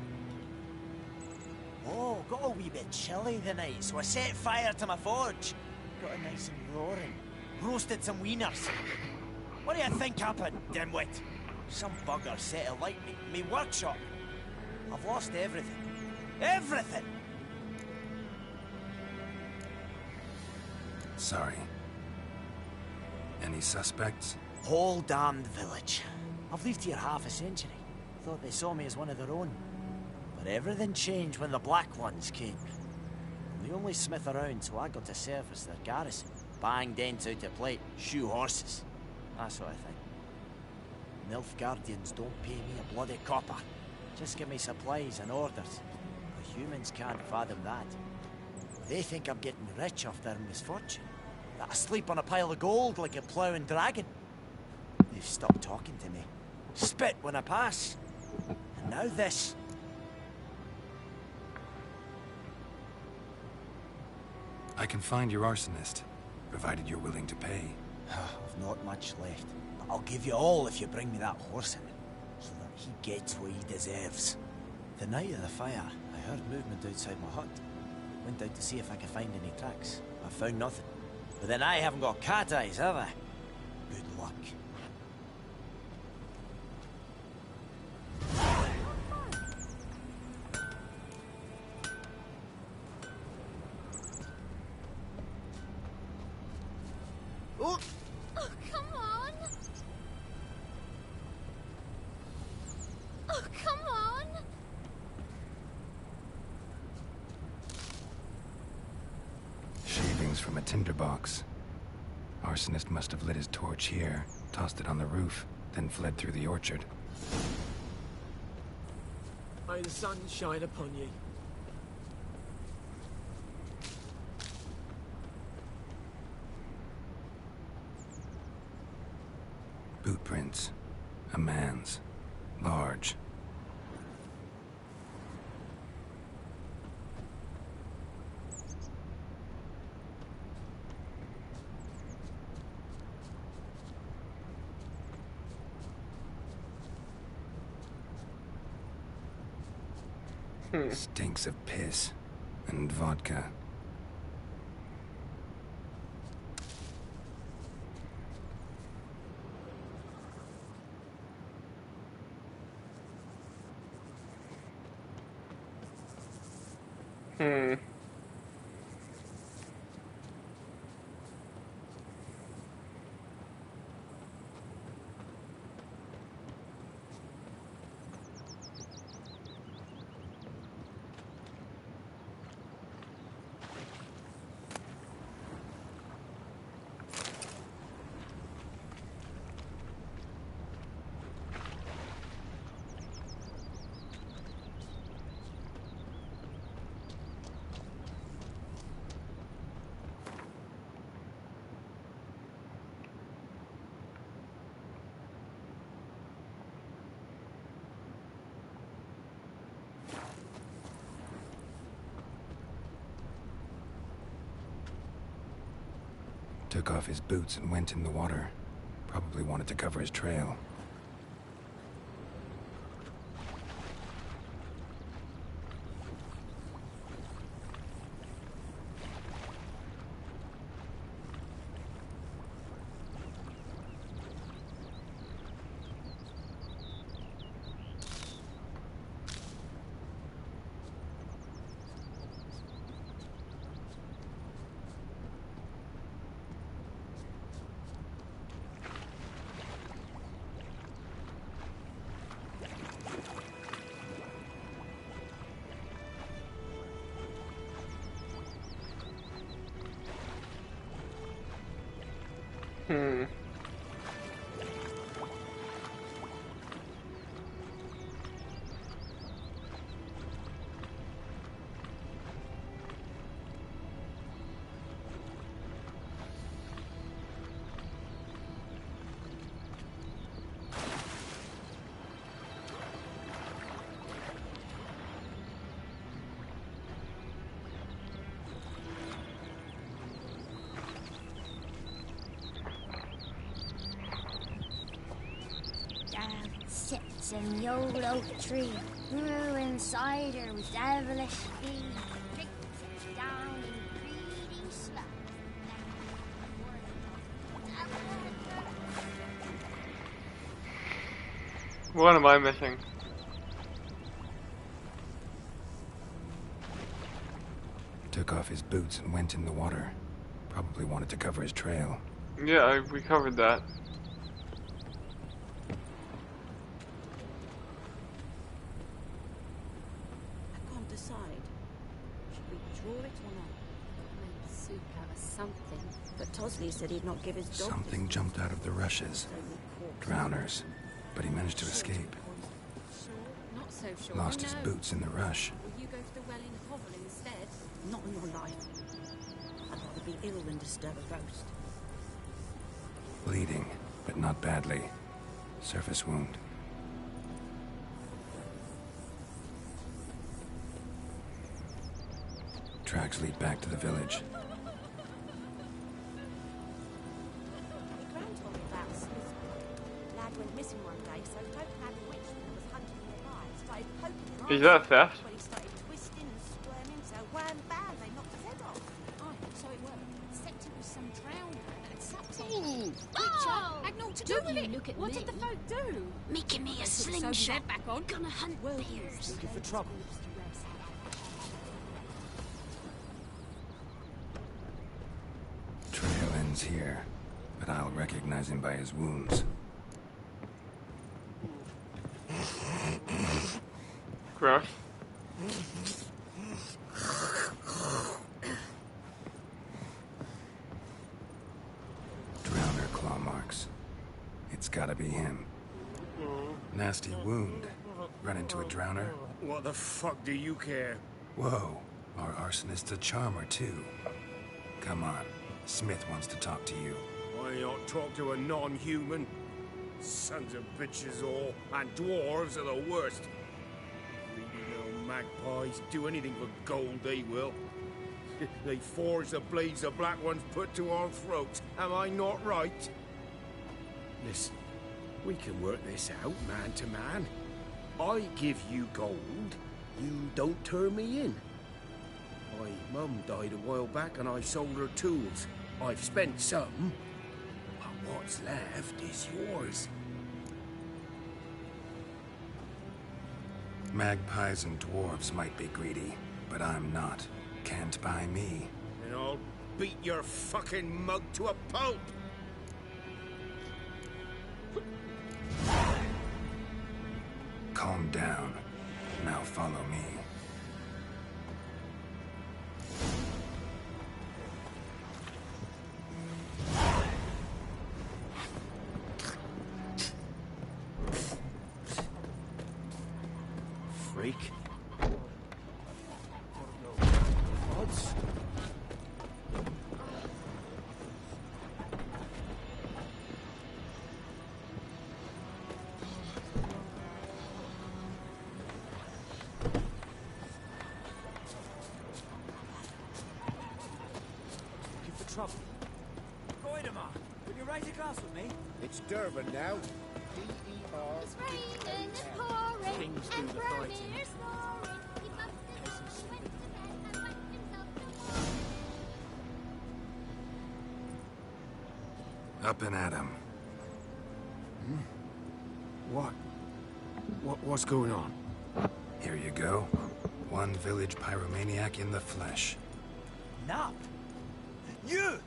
Oh, got a wee bit chilly the night, so I set fire to my forge. Got it nice and roaring. Roasted some wieners. What do you think happened, dimwit? Some bugger set alight me workshop. I've lost everything. Everything! Sorry. Any suspects? Whole damned village. I've lived here half a century. Thought they saw me as one of their own. But everything changed when the Black Ones came. I'm the only smith around, so I got to service their garrison. Bang dents out of plate, shoe horses. That sort of thing. Nilfgaardians don't pay me a bloody copper. Just give me supplies and orders. The humans can't fathom that. They think I'm getting rich off their misfortune. That I sleep on a pile of gold like a ploughing dragon. They've stopped talking to me. Spit when I pass. And now this. I can find your arsonist, provided you're willing to pay. I've not much left, but I'll give you all if you bring me that horse in, so that he gets what he deserves. The night of the fire, I heard movement outside my hut. Went out to see if I could find any tracks. I found nothing. But then I haven't got cat eyes, have I? Good luck. Oh, come on! Oh, come on! Shavings from a tinderbox. Arsonist must have lit his torch here, tossed it on the roof, then fled through the orchard. May the sun shine upon ye. Boot prints. A man's. Large. Stinks of piss and vodka. Took off his boots and went in the water. Probably wanted to cover his trail. Sits in the old oak tree, brewing cider with devilish speed. Drinks it down in greedy sloth. What am I missing? Took off his boots and went in the water. Probably wanted to cover his trail. Yeah, we covered that. I can't decide. Should we draw it or not? Make soup out of something. But Tosley said he'd not give his dog Something jumped out of the rushes. Drowners. But he managed to escape. Not so sure. Lost his boots in the rush. Will you go to the well in Hovel instead? Not in your life. I'd rather be ill than disturb a ghost. Bleeding, but not badly. Surface wound. Tracks lead back to the village. My gran told me about a Smith. Lad went missing one day, so Token had a witch that was hunting nearby. Started poking him. Is that theft? When he started twisting and squirming, so wham bam, they knocked his head off. Oh, so it worked. Except it was some drowner that had sucked on Ooh. Witcher, had naught to do with it. Look at What me. did the folk do? Making me a Put slingshot. back on. Gonna hunt bears. Looking for trouble. Trail ends here, but I'll recognize him by his wounds. Gross. Drowner claw marks. It's gotta be him. Nasty wound. Run into a drowner? What the fuck do you care? Whoa, our arsonist's a charmer too. Come on, Smith wants to talk to you. Why not talk to a non-human? Sons of bitches all, and dwarves are the worst. Greedy little magpies do anything for gold, they will. They forge the blades the black ones put to our throats. Am I not right? Listen, we can work this out man to man. I give you gold, you don't turn me in. My mum died a while back and I sold her tools. I've spent some, but what's left is yours. Magpies and dwarves might be greedy, but I'm not. Can't buy me. And I'll beat your fucking mug to a pulp! Calm down. Now follow me. Freak. Odds. Looking for trouble. Goidemar, will you ride across with me? It's Durban now. It's raining, it's pouring, Kings do and the fighting. Vermeer's snoring. He bumped his nose, went to bed, and wet himself no more. Up and at 'em. What's going on? Here you go. One village pyromaniac in the flesh. Nap? You!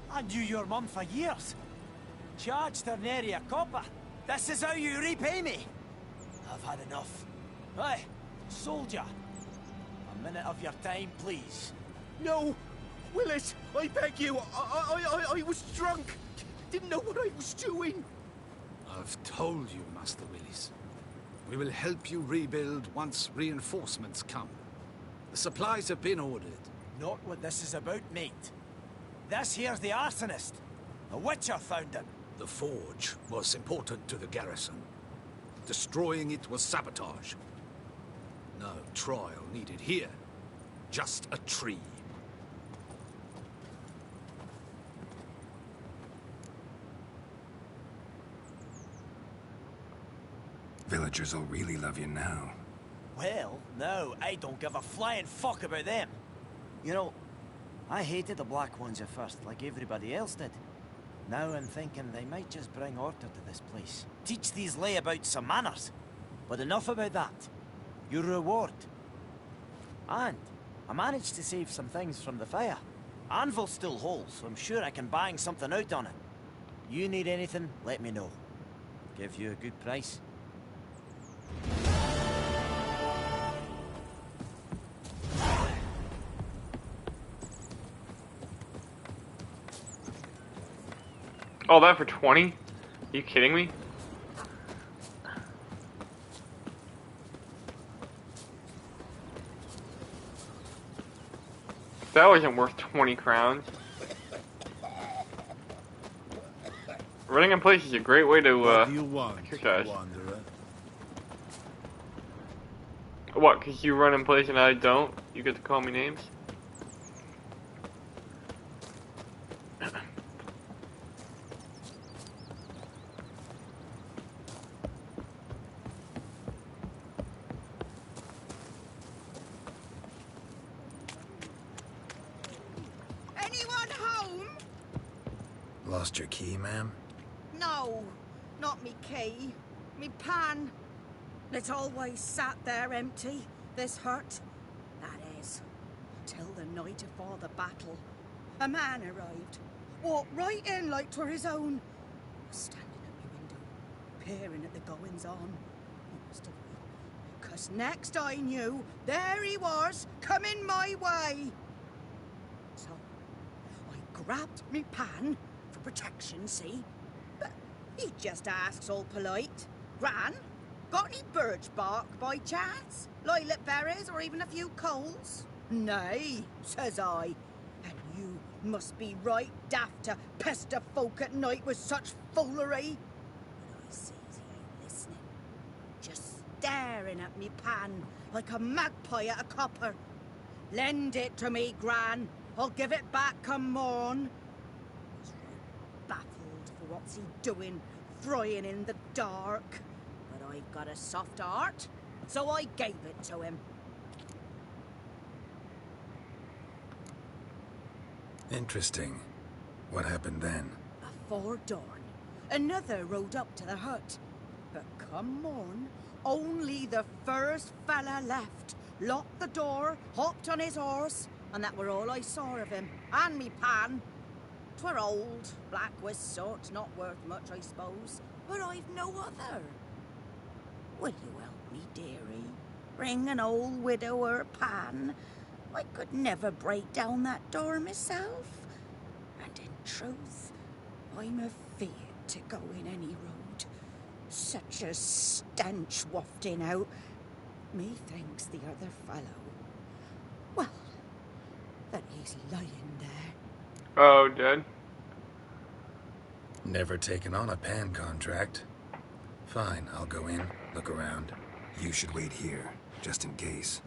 I knew your mum for years. Charged her nary a copper. This is how you repay me. I've had enough. Hey, soldier. A minute of your time, please. No! Willis, I beg you! I was drunk! Didn't know what I was doing! I've told you, Master Willis. We will help you rebuild once reinforcements come. The supplies have been ordered. Not what this is about, mate. This here's the arsonist. A witcher found him. The forge was important to the garrison. Destroying it was sabotage. No trial needed here. Just a tree. Villagers will really love you now. Well, no, I don't give a flying fuck about them. You know, I hated the Black Ones at first, like everybody else did. Now I'm thinking they might just bring order to this place. Teach these layabouts some manners. But enough about that. Your reward. And I managed to save some things from the fire. Anvil's still whole, so I'm sure I can bang something out on it. You need anything, let me know. Give you a good price. Oh, that for 20? Are you kidding me? That wasn't worth 20 crowns. Running in place is a great way to What do you want, exercise. wanderer? What, because you run in place and I don't? You get to call me names? Anyone home? Lost your key, ma'am? No, not me key. Me pan. It's always sat there empty, this hut. That is, till the night afore the battle. A man arrived, walked right in like 'twere his own. Was standing at my window, peering at the goings-on. He must have been, 'cause next I knew, there he was, coming my way. So, I grabbed me pan, for protection, see? But he just asks all polite, Gran, got any birch bark by chance? Lilac berries or even a few coals? Nay, says I. And you must be right daft to pester folk at night with such foolery. But I sees he ain't listening. Just staring at me pan like a magpie at a copper. Lend it to me, Gran. I'll give it back come morn. I was right baffled for what's he doing, frying in the dark. But I've got a soft heart, so I gave it to him. Interesting. What hafpened then? Afore dawn, another rode up to the hut. But come morn, only the first fella left locked the door, hopped on his horse, and that were all I saw of him, and me pan. 'Twere old, black was sort, not worth much, I suppose, but I've no other. Will you help me, dearie? Bring an old widower pan. I could never break down that door myself. And in truth, I'm afeard to go in any road. Such a stench wafting out. Methinks the other fellow, well, that he's lying there. Oh, dead? Never taken on a pan contract. Fine, I'll go in, look around. You should wait here, just in case.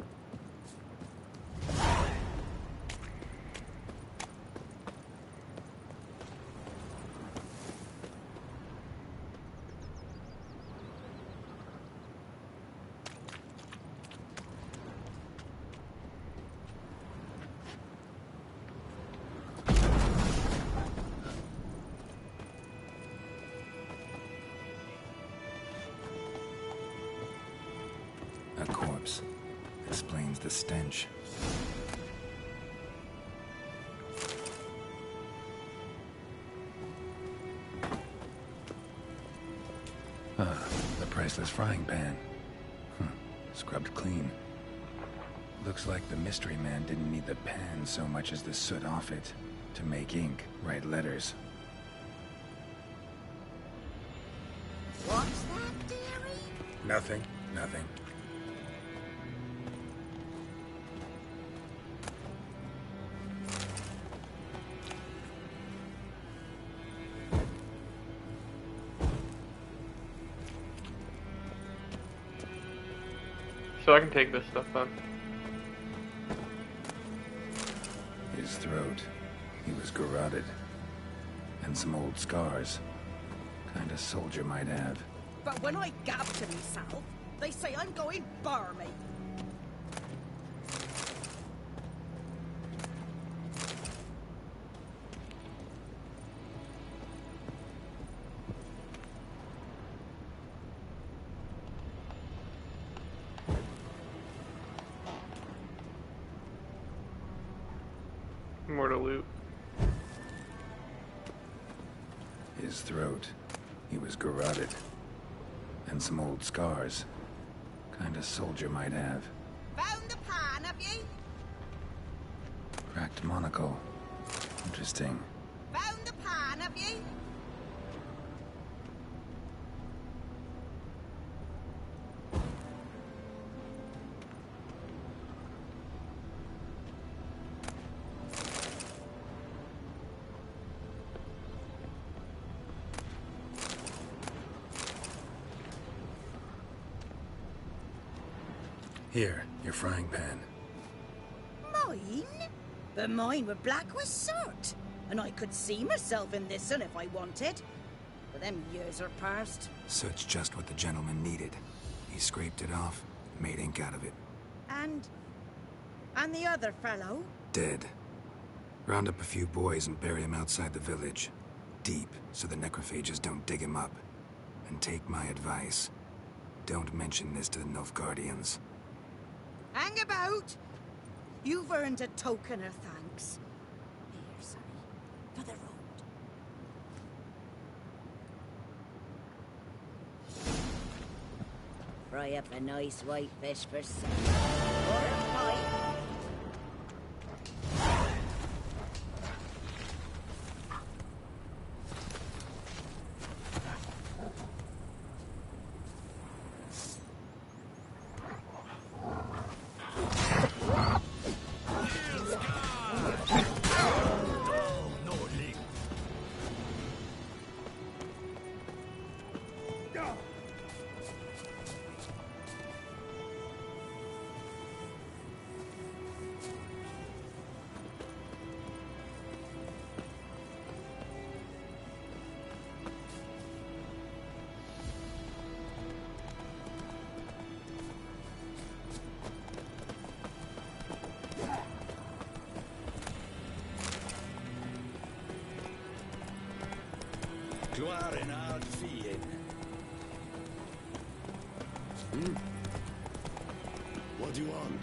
A corpse. Explains the stench. The priceless frying pan. Scrubbed clean. Looks like the mystery man didn't need the pan so much as the soot off it to make ink, write letters. What's that, dearie? Nothing. So I can take this stuff then. His throat. He was garroted. And some old scars. Kind of soldier might have. But when I gab to myself, they say I'm going barmy. More to loot. His throat. He was garroted. And some old scars. Kind of soldier might have. Found the pan, have you? Cracked monocle. Interesting. Found the pan, have you? Here, your frying pan. Mine? But mine were black with soot. And I could see myself in this one if I wanted. But them years are past. Soot's just what the gentleman needed. He scraped it off, made ink out of it. And the other fellow? Dead. Round up a few boys and bury him outside the village. Deep, so the necrophages don't dig him up. And take my advice. Don't mention this to the Nilfgaardians. Hang about! You've earned a token of thanks. Here, sonny, for the road. Fry up a nice white fish for supper. Or a pie. Gloire ard fien. What do you want?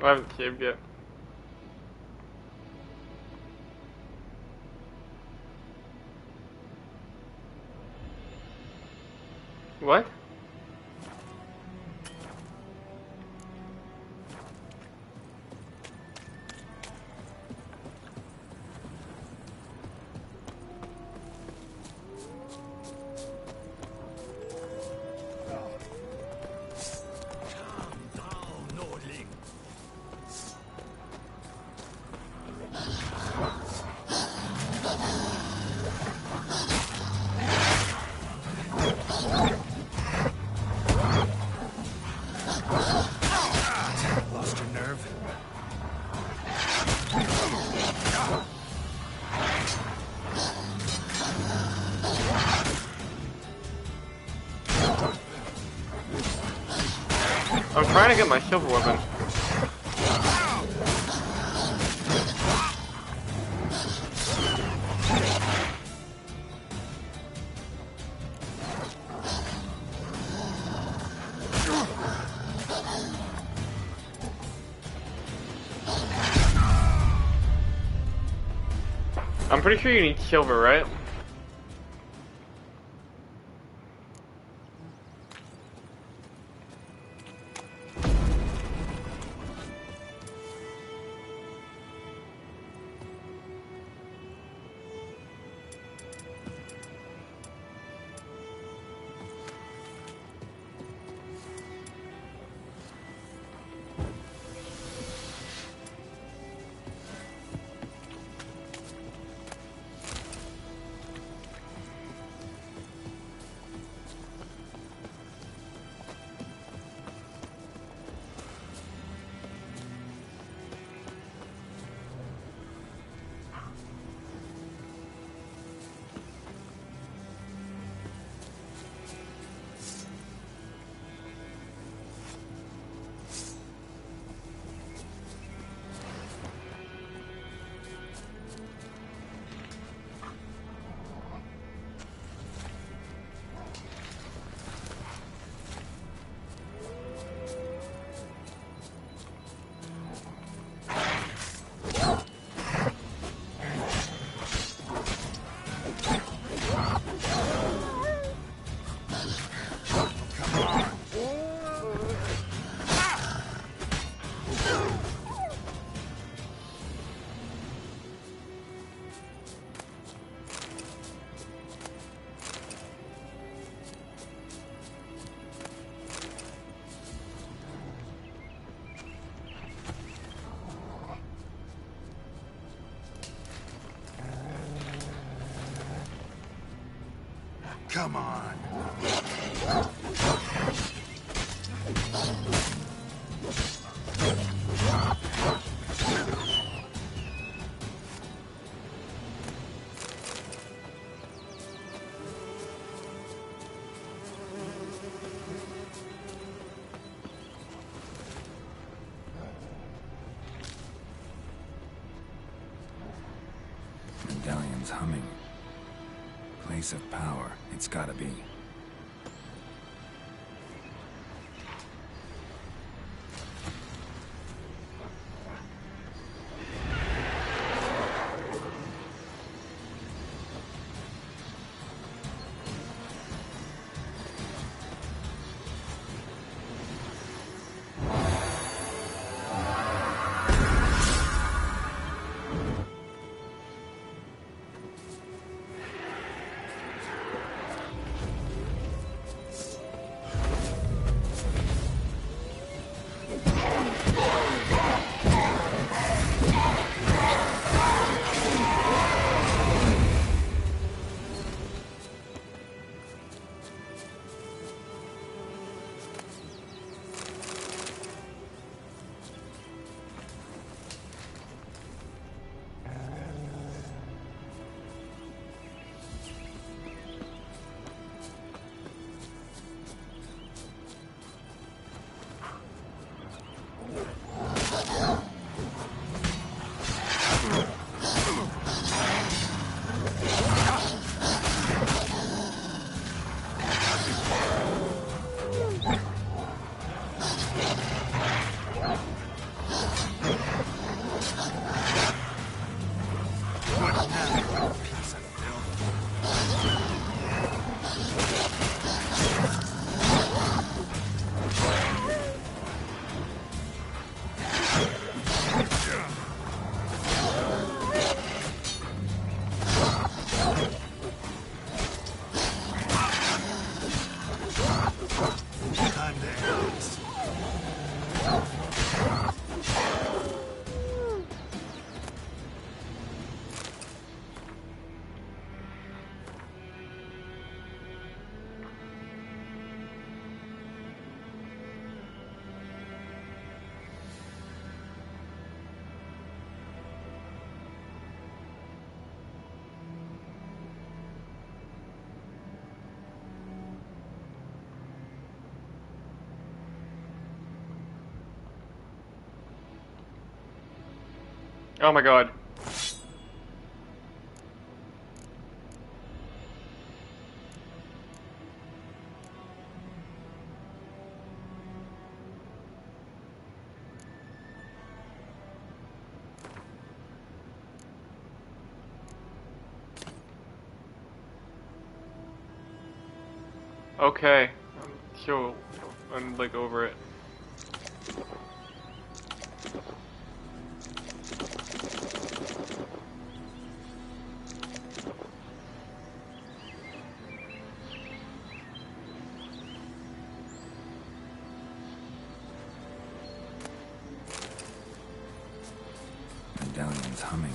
I haven't saved yet. What? Lost your nerve? I'm trying to get my silver weapon. I'm pretty sure you need silver, right? Come on. Medallion's humming. Place of power, it's gotta be. Time to end this. Oh my god. Okay. I'm like over it. Medallion's humming.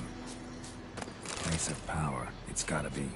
Place of power. It's gotta be.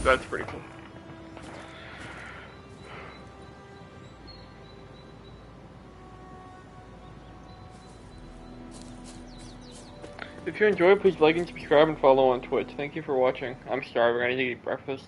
That's pretty cool. If you enjoyed, please like and subscribe and follow on Twitch. Thank you for watching. I'm starving. I need to eat breakfast.